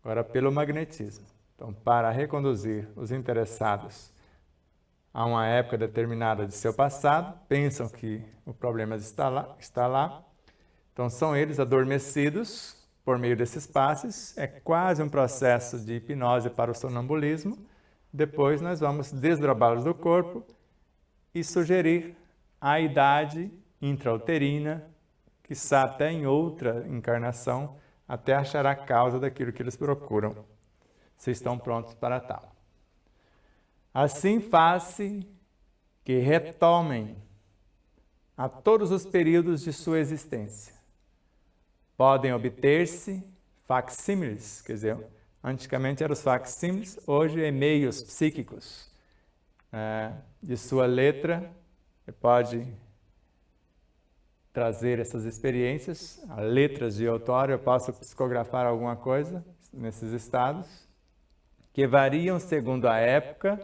A: Agora pelo magnetismo. Então, para reconduzir os interessados a uma época determinada de seu passado, pensam que o problema está lá. Então, são eles adormecidos por meio desses passes. É quase um processo de hipnose para o sonambulismo. Depois, nós vamos desdobrá-los do corpo e sugerir a idade intrauterina, quiçá até em outra encarnação, até achar a causa daquilo que eles procuram, se estão prontos para tal. Assim faz-se que retomem a todos os períodos de sua existência. Podem obter-se facsímiles, quer dizer, antigamente eram os facsímiles, hoje e-mails psíquicos de sua letra. Você pode trazer essas experiências, letras de outório, eu posso psicografar alguma coisa nesses estados, que variam segundo a época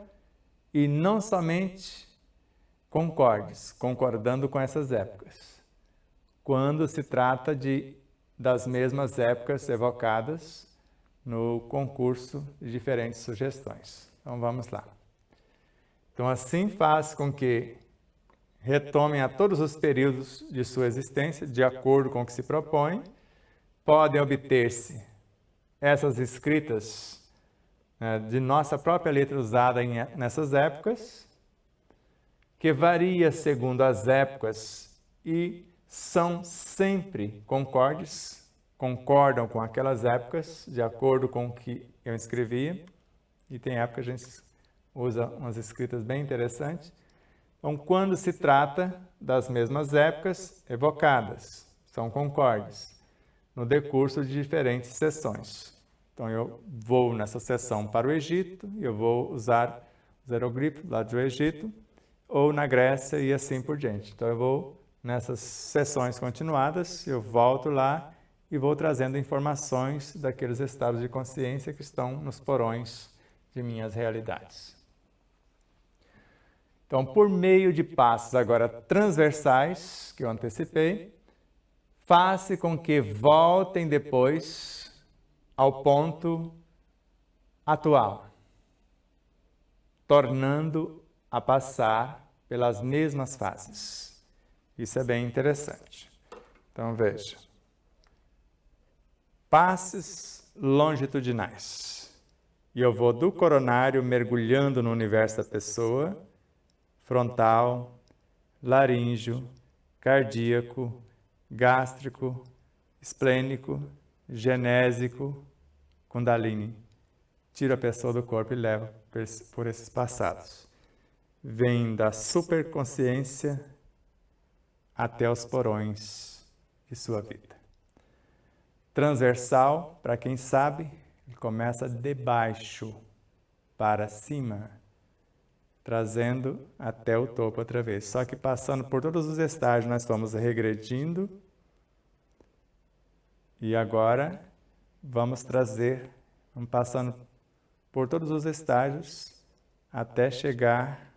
A: e não somente concordando com essas épocas. Quando se trata das mesmas épocas evocadas no concurso de diferentes sugestões. Então, vamos lá. Então, assim faz com que retomem a todos os períodos de sua existência, de acordo com o que se propõe. Podem obter-se essas escritas de nossa própria letra usada nessas épocas, que varia segundo as épocas e são sempre concordam com aquelas épocas, de acordo com o que eu escrevia. E tem época que a gente usa umas escritas bem interessantes. Então, quando se trata das mesmas épocas evocadas, são concordes, no decurso de diferentes sessões. Então, eu vou nessa sessão para o Egito, eu vou usar os hieroglifos lá do Egito, ou na Grécia e assim por diante. Então, eu vou nessas sessões continuadas, eu volto lá e vou trazendo informações daqueles estados de consciência que estão nos porões de minhas realidades. Então, por meio de passos agora transversais, que eu antecipei, faça com que voltem depois ao ponto atual, tornando a passar pelas mesmas fases. Isso é bem interessante. Então, veja. Passes longitudinais. E eu vou do coronário mergulhando no universo da pessoa, frontal, laríngeo, cardíaco, gástrico, esplênico, genésico, kundalini. Tiro a pessoa do corpo e levo por esses passados. Vem da superconsciência até os porões de sua vida. Transversal, para quem sabe, ele começa de baixo para cima, trazendo até o topo outra vez. Só que passando por todos os estágios, nós estamos regredindo. E agora, vamos passando por todos os estágios, até chegar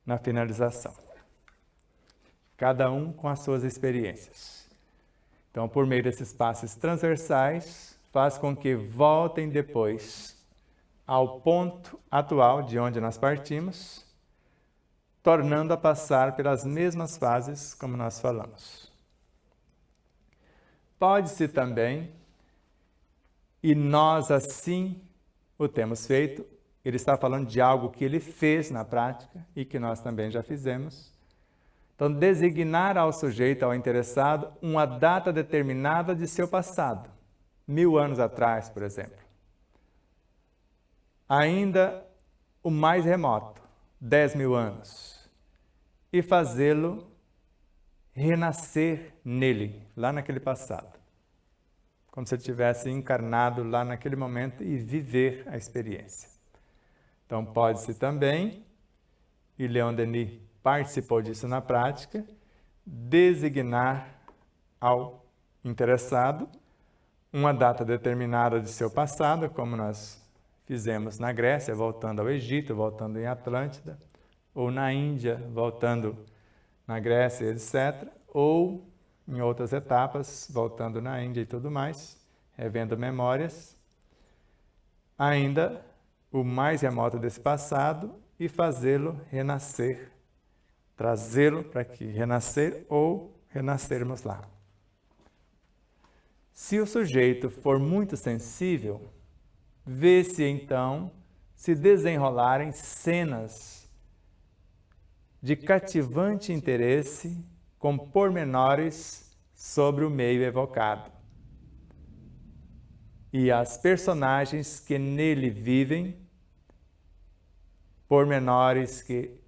A: na finalização. Cada um com as suas experiências. Então, por meio desses passos transversais, faz com que voltem depois ao ponto atual de onde nós partimos, tornando a passar pelas mesmas fases como nós falamos. Pode-se também, e nós assim o temos feito, ele está falando de algo que ele fez na prática e que nós também já fizemos. Então, designar ao sujeito, ao interessado, uma data determinada de seu passado, 1000 anos atrás, por exemplo. Ainda o mais remoto, 10.000 anos, e fazê-lo renascer nele, lá naquele passado, como se ele tivesse encarnado lá naquele momento e viver a experiência. Então, pode-se também, e Leon Denis participou disso na prática, designar ao interessado uma data determinada de seu passado, como nós fizemos na Grécia, voltando ao Egito, voltando em Atlântida, ou na Índia, voltando na Grécia, etc., ou em outras etapas, voltando na Índia e tudo mais, revendo memórias. Ainda o mais remoto desse passado e fazê-lo renascer, trazê-lo para que renascer ou renascermos lá. Se o sujeito for muito sensível, vê-se então se desenrolarem cenas de cativante interesse com pormenores sobre o meio evocado. E as personagens que nele vivem, pormenores que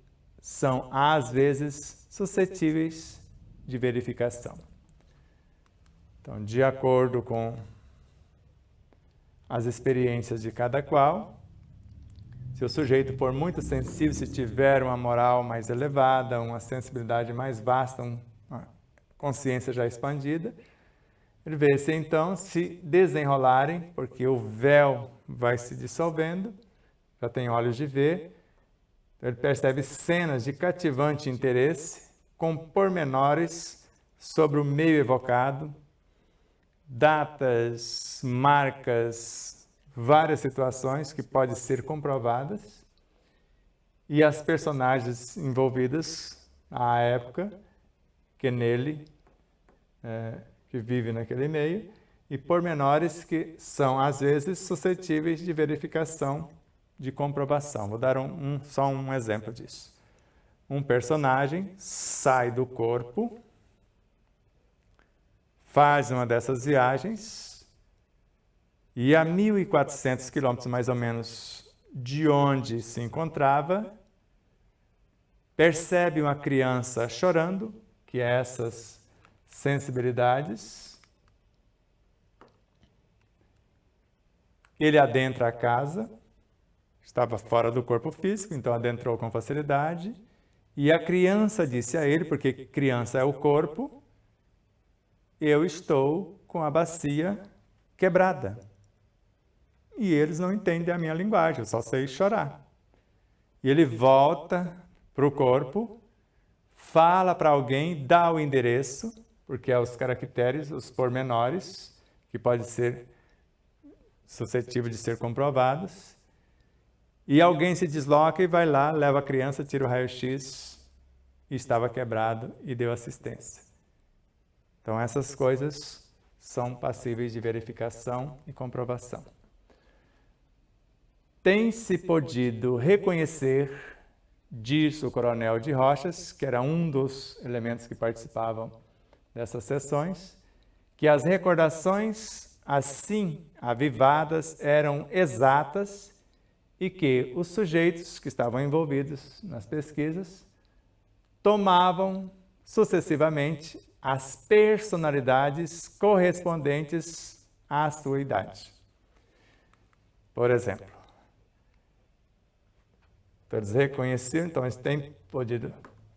A: são às vezes suscetíveis de verificação. Então, de acordo com as experiências de cada qual, se o sujeito for muito sensível, se tiver uma moral mais elevada, uma sensibilidade mais vasta, uma consciência já expandida, ele vê-se então se desenrolarem, porque o véu vai se dissolvendo, já tem olhos de ver, então ele percebe cenas de cativante interesse, com pormenores sobre o meio evocado, datas, marcas, várias situações que podem ser comprovadas, e as personagens envolvidas à época, que nele, que vive naquele meio, e pormenores que são, às vezes, suscetíveis de verificação, de comprovação. Vou dar só um exemplo disso. Um personagem sai do corpo, faz uma dessas viagens e a 1.400 quilômetros, mais ou menos, de onde se encontrava, percebe uma criança chorando, que é essas sensibilidades. Ele adentra a casa, estava fora do corpo físico, então adentrou com facilidade, e a criança disse a ele, porque criança é o corpo, eu estou com a bacia quebrada. E eles não entendem a minha linguagem, eu só sei chorar. E ele volta para o corpo, fala para alguém, dá o endereço, porque é os caracteres, os pormenores, que podem ser suscetíveis de ser comprovados. E alguém se desloca e vai lá, leva a criança, tira o raio-x, e estava quebrado e deu assistência. Então, essas coisas são passíveis de verificação e comprovação. Tem-se podido reconhecer, diz o Coronel de Rochas, que era um dos elementos que participavam dessas sessões, que as recordações assim avivadas eram exatas e que os sujeitos que estavam envolvidos nas pesquisas tomavam sucessivamente as personalidades correspondentes à sua idade. Por exemplo, eles reconheciam, então eles têm podido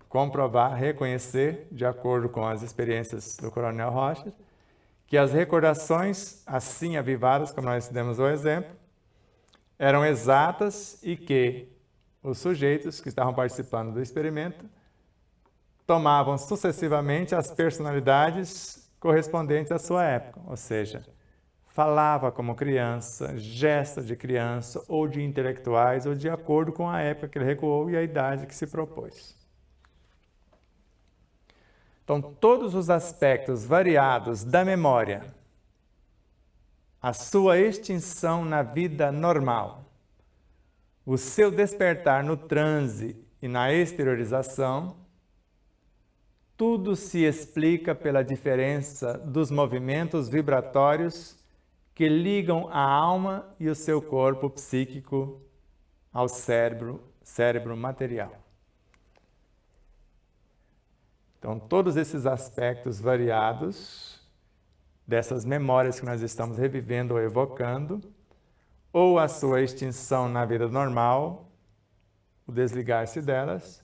A: comprovar, reconhecer, de acordo com as experiências do Coronel Rocha, que as recordações assim avivadas, como nós demos o exemplo, eram exatas e que os sujeitos que estavam participando do experimento tomavam sucessivamente as personalidades correspondentes à sua época, ou seja, falava como criança, gesta de criança ou de intelectuais, ou de acordo com a época que ele recuou e a idade que se propôs. Então, todos os aspectos variados da memória, a sua extinção na vida normal, o seu despertar no transe e na exteriorização, tudo se explica pela diferença dos movimentos vibratórios que ligam a alma e o seu corpo psíquico ao cérebro material. Então, todos esses aspectos variados dessas memórias que nós estamos revivendo ou evocando, ou a sua extinção na vida normal, o desligar-se delas,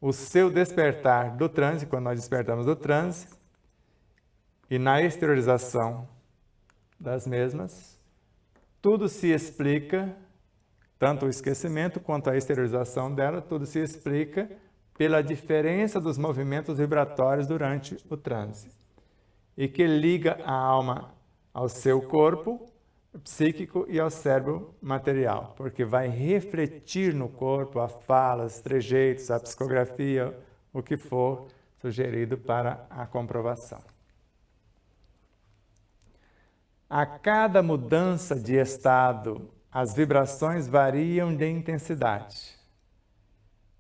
A: o seu despertar do transe, quando nós despertamos do transe, e na exteriorização das mesmas, tudo se explica, tanto o esquecimento quanto a exteriorização dela, tudo se explica pela diferença dos movimentos vibratórios durante o transe, e que liga a alma ao seu corpo psíquico e ao cérebro material, porque vai refletir no corpo a fala, os trejeitos, a psicografia, o que for sugerido para a comprovação. A cada mudança de estado, as vibrações variam de intensidade,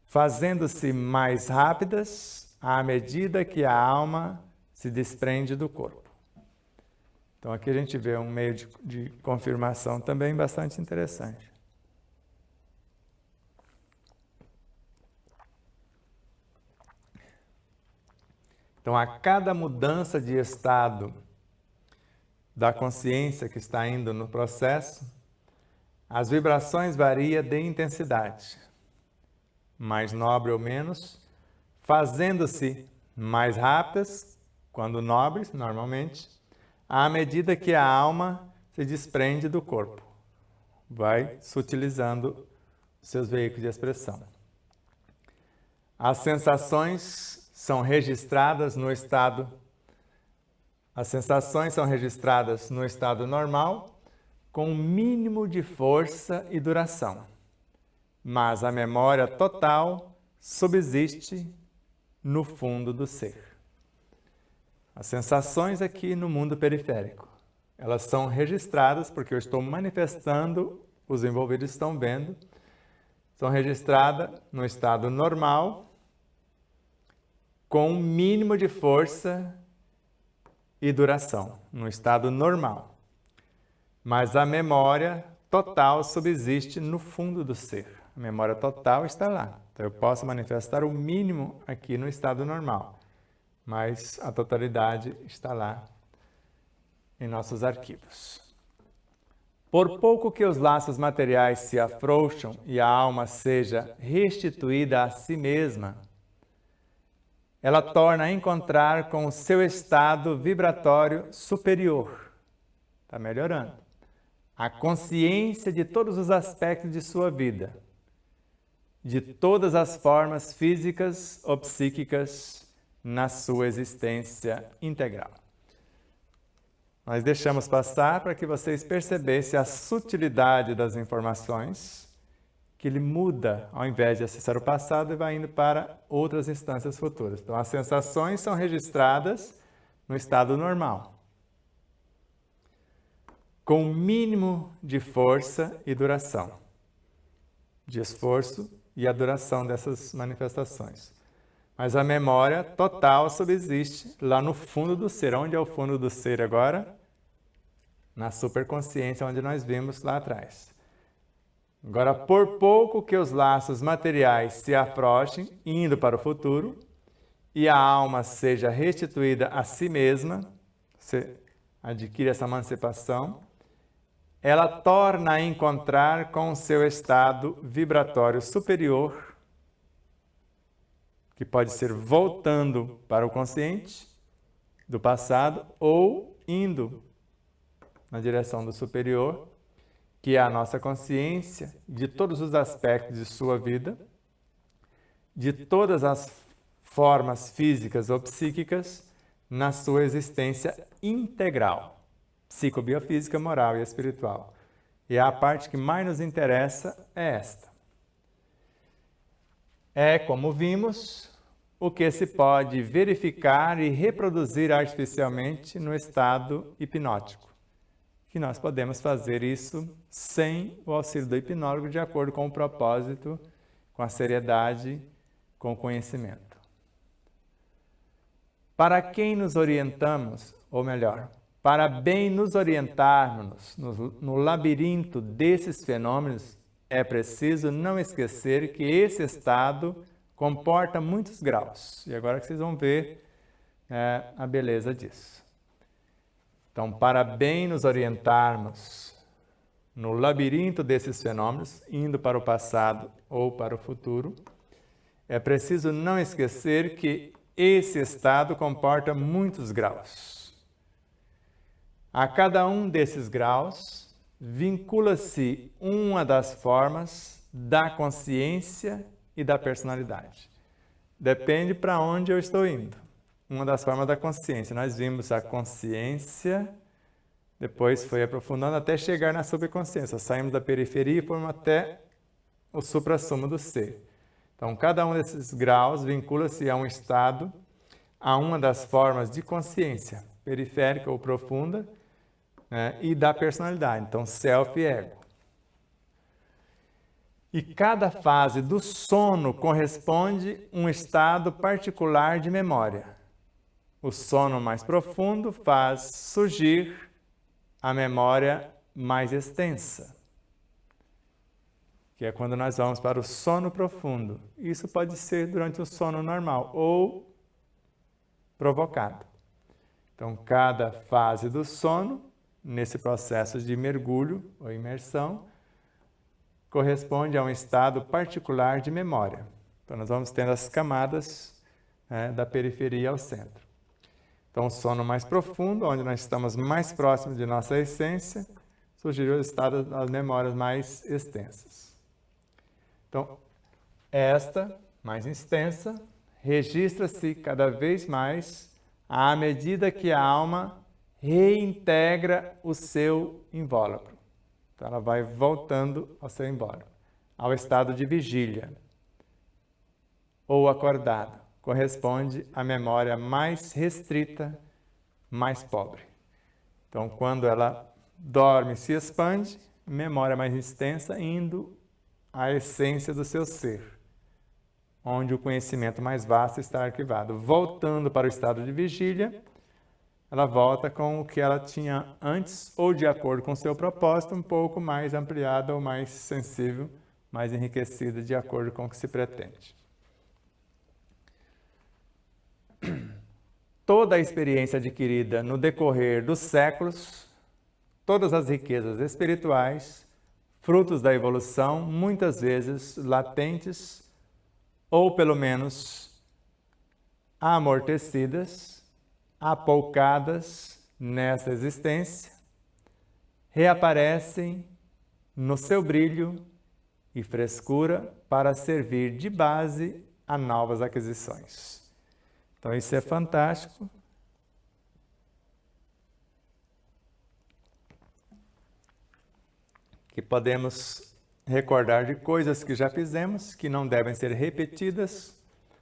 A: fazendo-se mais rápidas à medida que a alma se desprende do corpo. Então aqui a gente vê um meio de confirmação também bastante interessante. Então a cada mudança de estado da consciência que está indo no processo, as vibrações variam de intensidade, mais nobre ou menos, fazendo-se mais rápidas, quando nobres, normalmente, à medida que a alma se desprende do corpo, vai sutilizando seus veículos de expressão. As sensações são registradas no estado normal, com um mínimo de força e duração, mas a memória total subsiste no fundo do ser. As sensações aqui no mundo periférico, elas são registradas porque eu estou manifestando, os envolvidos estão vendo, são registradas no estado normal, com um mínimo de força e duração, no estado normal. Mas a memória total subsiste no fundo do ser. A memória total está lá. Então eu posso manifestar o mínimo aqui no estado normal, mas a totalidade está lá em nossos arquivos. Por pouco que os laços materiais se afrouxam e a alma seja restituída a si mesma, ela torna a encontrar com o seu estado vibratório superior. Está melhorando. A consciência de todos os aspectos de sua vida, de todas as formas físicas ou psíquicas na sua existência integral. Nós deixamos passar para que vocês percebessem a sutilidade das informações, que ele muda, ao invés de acessar o passado, e vai indo para outras instâncias futuras. Então, as sensações são registradas no estado normal, com o mínimo de força e duração, de esforço e a duração dessas manifestações. Mas a memória total subsiste lá no fundo do ser. Onde é o fundo do ser agora? Na superconsciência, onde nós vimos lá atrás. Agora, por pouco que os laços materiais se afrouxem, indo para o futuro, e a alma seja restituída a si mesma, você adquire essa emancipação, ela torna a encontrar com o seu estado vibratório superior, que pode ser voltando para o consciente do passado ou indo na direção do superior, que é a nossa consciência de todos os aspectos de sua vida, de todas as formas físicas ou psíquicas na sua existência integral, psicobiofísica, moral e espiritual. E a parte que mais nos interessa é esta. É, como vimos, o que se pode verificar e reproduzir artificialmente no estado hipnótico. Que nós podemos fazer isso sem o auxílio do hipnólogo, de acordo com o propósito, com a seriedade, com o conhecimento. Para quem nos orientamos, ou melhor, para bem nos orientarmos no labirinto desses fenômenos, é preciso não esquecer que esse estado comporta muitos graus. E agora que vocês vão ver a beleza disso. Então, para bem nos orientarmos no labirinto desses fenômenos, indo para o passado ou para o futuro, é preciso não esquecer que esse estado comporta muitos graus. A cada um desses graus, vincula-se uma das formas da consciência e da personalidade. Depende para onde eu estou indo. Uma das formas da consciência. Nós vimos a consciência depois foi aprofundando até chegar na subconsciência. Saímos da periferia e fomos até o suprassumo do ser. Então, cada um desses graus vincula-se a um estado, a uma das formas de consciência, periférica ou profunda, né, e da personalidade. Então, self e ego. E cada fase do sono corresponde a um estado particular de memória. O sono mais profundo faz surgir a memória mais extensa, que é quando nós vamos para o sono profundo. Isso pode ser durante o sono normal ou provocado. Então, cada fase do sono, nesse processo de mergulho ou imersão, corresponde a um estado particular de memória. Então, nós vamos tendo as camadas, né, da periferia ao centro. Então, o sono mais profundo, onde nós estamos mais próximos de nossa essência, surgiu o estado das memórias mais extensas. Então, esta, mais extensa, registra-se cada vez mais à medida que a alma reintegra o seu invólucro. Então, ela vai voltando ao seu invólucro, ao estado de vigília ou acordado. Corresponde à memória mais restrita, mais pobre. Então, quando ela dorme, se expande, memória mais extensa, indo à essência do seu ser, onde o conhecimento mais vasto está arquivado. Voltando para o estado de vigília, ela volta com o que ela tinha antes, ou de acordo com o seu propósito, um pouco mais ampliada ou mais sensível, mais enriquecida, de acordo com o que se pretende. Toda a experiência adquirida no decorrer dos séculos, todas as riquezas espirituais, frutos da evolução, muitas vezes latentes, ou pelo menos amortecidas, apoucadas nessa existência, reaparecem no seu brilho e frescura para servir de base a novas aquisições. Então, isso é fantástico. Que podemos recordar de coisas que já fizemos, que não devem ser repetidas.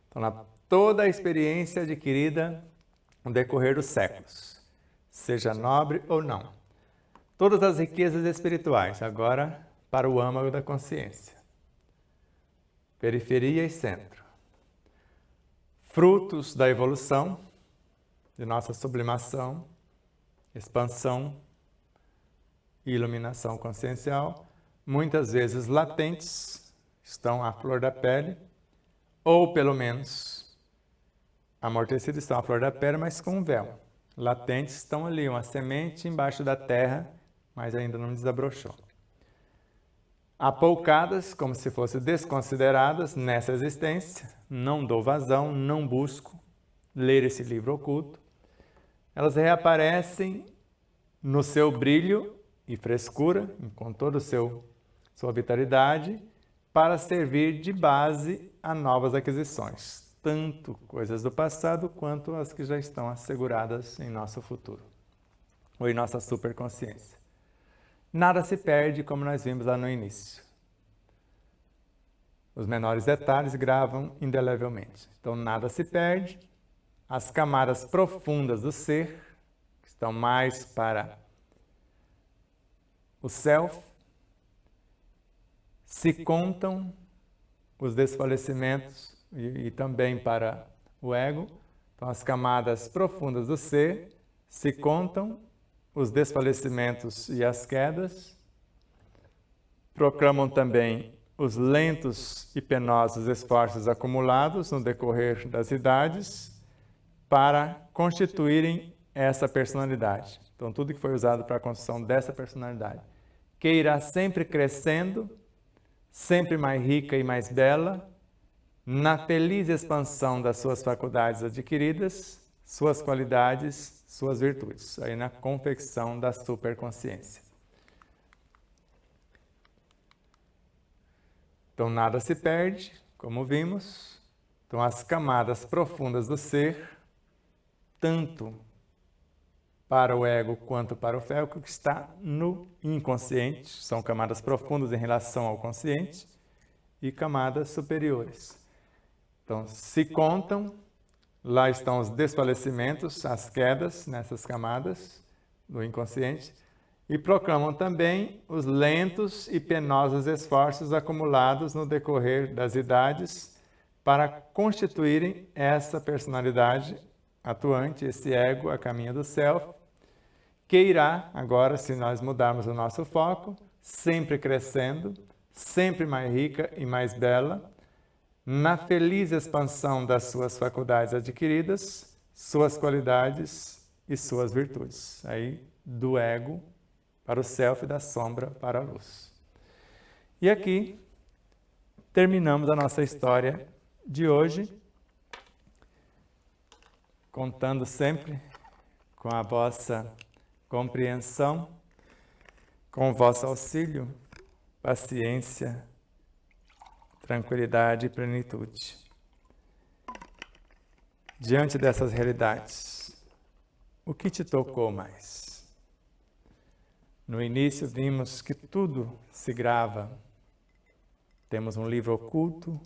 A: Então, toda a experiência adquirida no decorrer dos séculos, seja nobre ou não. Todas as riquezas espirituais, agora para o âmago da consciência. Periferia e centro. Frutos da evolução, de nossa sublimação, expansão e iluminação consciencial, muitas vezes latentes, estão à flor da pele, ou pelo menos amortecidos, estão à flor da pele, mas com um véu. Latentes estão ali, uma semente embaixo da terra, mas ainda não desabrochou. Apoucadas, como se fossem desconsideradas nessa existência, não dou vazão, não busco ler esse livro oculto. Elas reaparecem no seu brilho e frescura, com toda sua vitalidade, para servir de base a novas aquisições, tanto coisas do passado quanto as que já estão asseguradas em nosso futuro, ou em nossa superconsciência. Nada se perde, como nós vimos lá no início. Os menores detalhes gravam indelevelmente. Então, nada se perde. As camadas profundas do ser, que estão mais para o self, se contam os desfalecimentos e também para o ego. Então, as camadas profundas do ser se contam os desfalecimentos e as quedas, proclamam também os lentos e penosos esforços acumulados no decorrer das idades para constituírem essa personalidade. Então, tudo que foi usado para a construção dessa personalidade, que irá sempre crescendo, sempre mais rica e mais bela, na feliz expansão das suas faculdades adquiridas, suas qualidades, suas virtudes, aí na confecção da superconsciência. Então, nada se perde, como vimos. Então, as camadas profundas do ser, tanto para o ego quanto para o felco, que está no inconsciente. São camadas profundas em relação ao consciente e camadas superiores. Então, se contam, lá estão os desfalecimentos, as quedas nessas camadas do inconsciente, e proclamam também os lentos e penosos esforços acumulados no decorrer das idades para constituírem essa personalidade atuante, esse ego a caminho do self, que irá, agora, se nós mudarmos o nosso foco, sempre crescendo, sempre mais rica e mais bela, na feliz expansão das suas faculdades adquiridas, suas qualidades e suas virtudes. Aí, do ego para o self, da sombra para a luz. E aqui, terminamos a nossa história de hoje, contando sempre com a vossa compreensão, com o vosso auxílio, paciência, tranquilidade e plenitude. Diante dessas realidades, o que te tocou mais? No início vimos que tudo se grava. Temos um livro oculto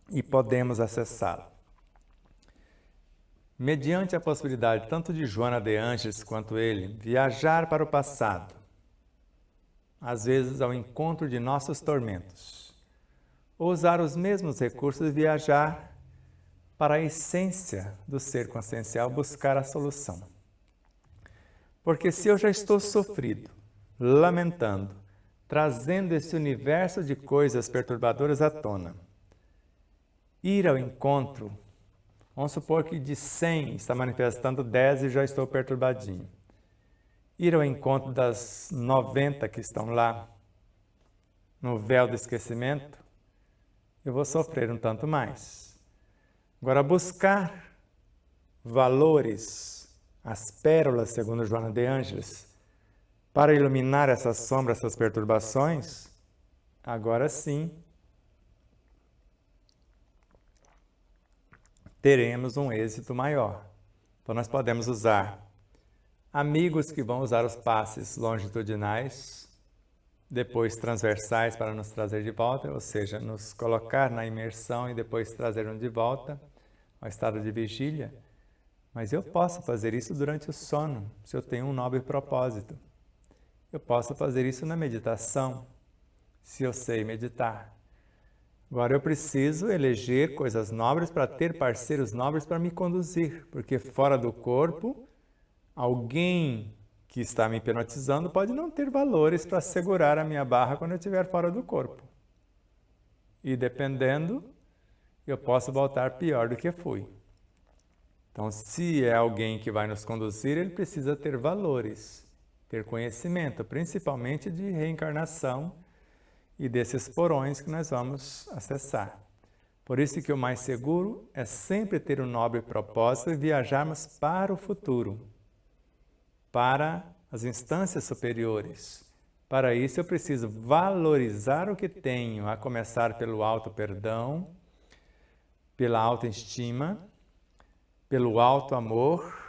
A: e podemos acessá-lo. Mediante a possibilidade tanto de Joana de Ângeles quanto ele viajar para o passado, às vezes ao encontro de nossos tormentos, ou usar os mesmos recursos e viajar para a essência do ser consciencial, buscar a solução. Porque se eu já estou sofrido, lamentando, trazendo esse universo de coisas perturbadoras à tona, ir ao encontro, vamos supor que de 100 está manifestando 10 e já estou perturbadinho. Ir ao encontro das 90 que estão lá, no véu do esquecimento, eu vou sofrer um tanto mais. Agora, buscar valores, as pérolas, segundo Joana de Ângeles, para iluminar essas sombras, essas perturbações, agora sim, teremos um êxito maior. Então, nós podemos usar amigos que vão usar os passes longitudinais, depois transversais para nos trazer de volta, ou seja, nos colocar na imersão e depois trazer de volta ao estado de vigília. Mas eu posso fazer isso durante o sono, se eu tenho um nobre propósito. Eu posso fazer isso na meditação, se eu sei meditar. Agora, eu preciso eleger coisas nobres para ter parceiros nobres para me conduzir, porque fora do corpo, alguém que está me hipnotizando pode não ter valores para segurar a minha barra quando eu estiver fora do corpo. E dependendo, eu posso voltar pior do que fui. Então, se é alguém que vai nos conduzir, ele precisa ter valores, ter conhecimento, principalmente de reencarnação, e desses porões que nós vamos acessar. Por isso que o mais seguro é sempre ter um nobre propósito e viajarmos para o futuro, para as instâncias superiores. Para isso eu preciso valorizar o que tenho, a começar pelo auto-perdão, pela autoestima, pelo auto-amor,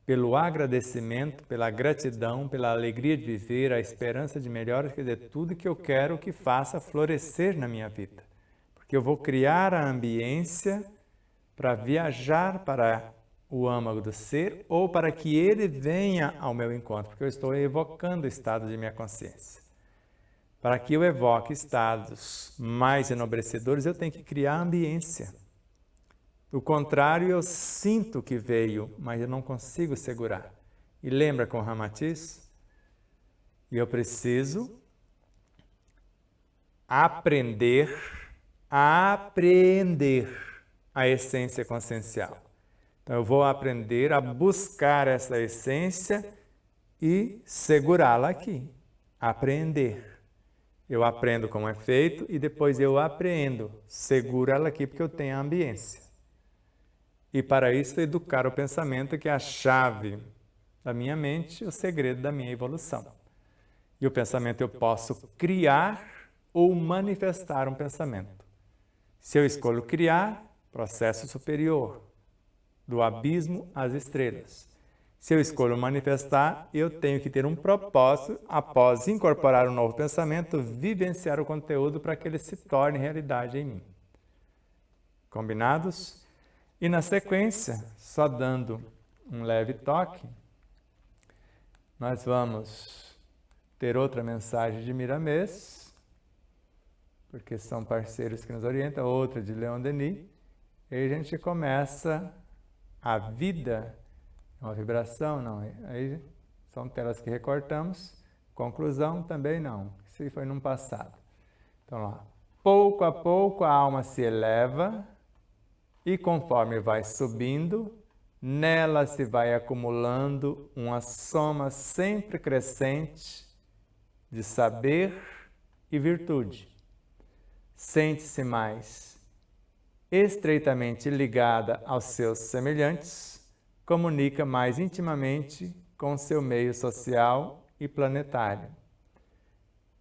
A: pelo agradecimento, pela gratidão, pela alegria de viver, a esperança de melhoras, quer dizer, tudo que eu quero que faça florescer na minha vida. Porque eu vou criar a ambiência para viajar para o âmago do ser ou para que ele venha ao meu encontro, porque eu estou evocando o estado de minha consciência. Para que eu evoque estados mais enobrecedores, eu tenho que criar a ambiência. Do contrário, eu sinto que veio, mas eu não consigo segurar. E lembra com Ramatiz? E eu preciso aprender a apreender a essência consciencial. Então, eu vou aprender a buscar essa essência e segurá-la aqui. Aprender. Eu aprendo como é feito e depois eu apreendo. Seguro ela aqui porque eu tenho a ambiência. E para isso, educar o pensamento, que é a chave da minha mente, o segredo da minha evolução. E o pensamento eu posso criar ou manifestar um pensamento. Se eu escolho criar, processo superior, do abismo às estrelas. Se eu escolho manifestar, eu tenho que ter um propósito, após incorporar um novo pensamento, vivenciar o conteúdo para que ele se torne realidade em mim. Combinados? E na sequência, só dando um leve toque, nós vamos ter outra mensagem de Miramês, porque são parceiros que nos orientam, outra de Leon Denis, e aí a gente começa a vida, uma vibração, não, aí são telas que recortamos, conclusão também não, isso foi num passado. Então lá, pouco a pouco a alma se eleva e conforme vai subindo, nela se vai acumulando uma soma sempre crescente de saber e virtude. Sente-se mais estreitamente ligada aos seus semelhantes, comunica mais intimamente com seu meio social e planetário.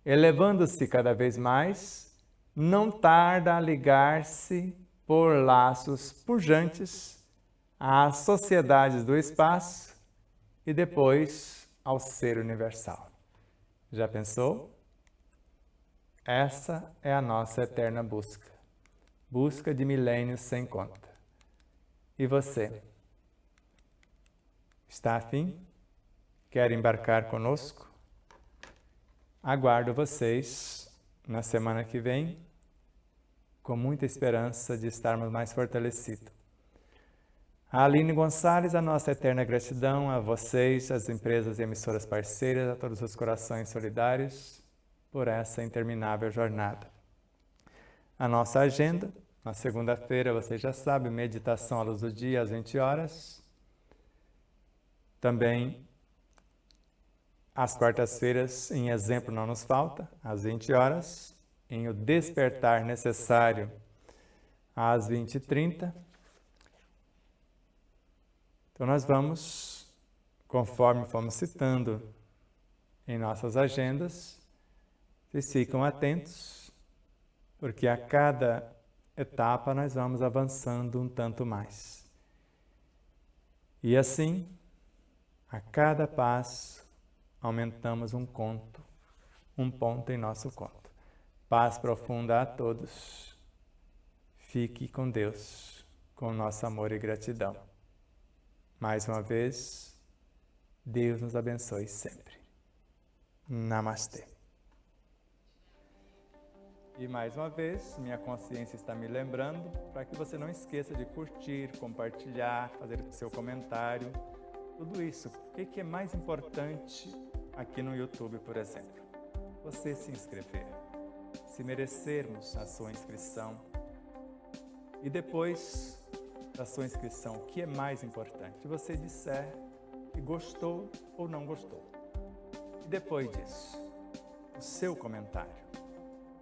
A: Elevando-se cada vez mais, não tarda a ligar-se por laços pujantes às sociedades do espaço e depois ao ser universal. Já pensou? Essa é a nossa eterna busca. Busca de milênios sem conta. E você? Está afim? Quer embarcar conosco? Aguardo vocês na semana que vem, com muita esperança de estarmos mais fortalecidos. A Aline Gonçalves, a nossa eterna gratidão a vocês, as empresas e emissoras parceiras, a todos os corações solidários, por essa interminável jornada. A nossa agenda, na segunda-feira, vocês já sabem, meditação à luz do dia, às 20 horas. Também, às quartas-feiras, em exemplo não nos falta, às 20 horas, em o despertar necessário, às 20h30. Então, nós vamos, conforme fomos citando em nossas agendas, vocês ficam atentos, porque a cada etapa nós vamos avançando um tanto mais. E assim, a cada passo, aumentamos um ponto em nosso conto. Paz profunda a todos. Fique com Deus, com nosso amor e gratidão. Mais uma vez, Deus nos abençoe sempre. Namastê. E mais uma vez, minha consciência está me lembrando para que você não esqueça de curtir, compartilhar, fazer o seu comentário. Tudo isso. O que é mais importante aqui no YouTube, por exemplo? Você se inscrever. Se merecermos a sua inscrição. E depois da sua inscrição, o que é mais importante? Você disser que gostou ou não gostou. E depois disso, o seu comentário.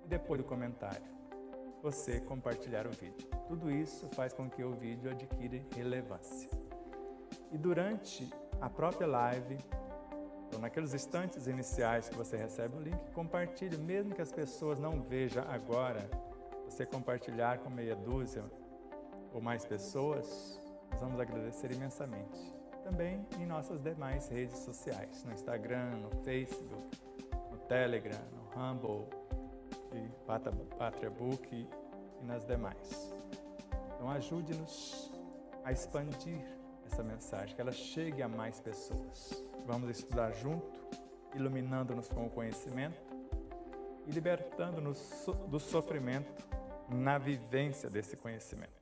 A: E depois do comentário, você compartilhar o vídeo. Tudo isso faz com que o vídeo adquira relevância. E durante a própria live, ou naqueles instantes iniciais que você recebe o link, compartilhe, mesmo que as pessoas não vejam agora, você compartilhar com meia dúzia ou mais pessoas, nós vamos agradecer imensamente. Também em nossas demais redes sociais, no Instagram, no Facebook, no Telegram, no Rumble, e PatriaBook e nas demais. Então ajude-nos a expandir essa mensagem, que ela chegue a mais pessoas. Vamos estudar junto, iluminando-nos com o conhecimento e libertando-nos do sofrimento na vivência desse conhecimento.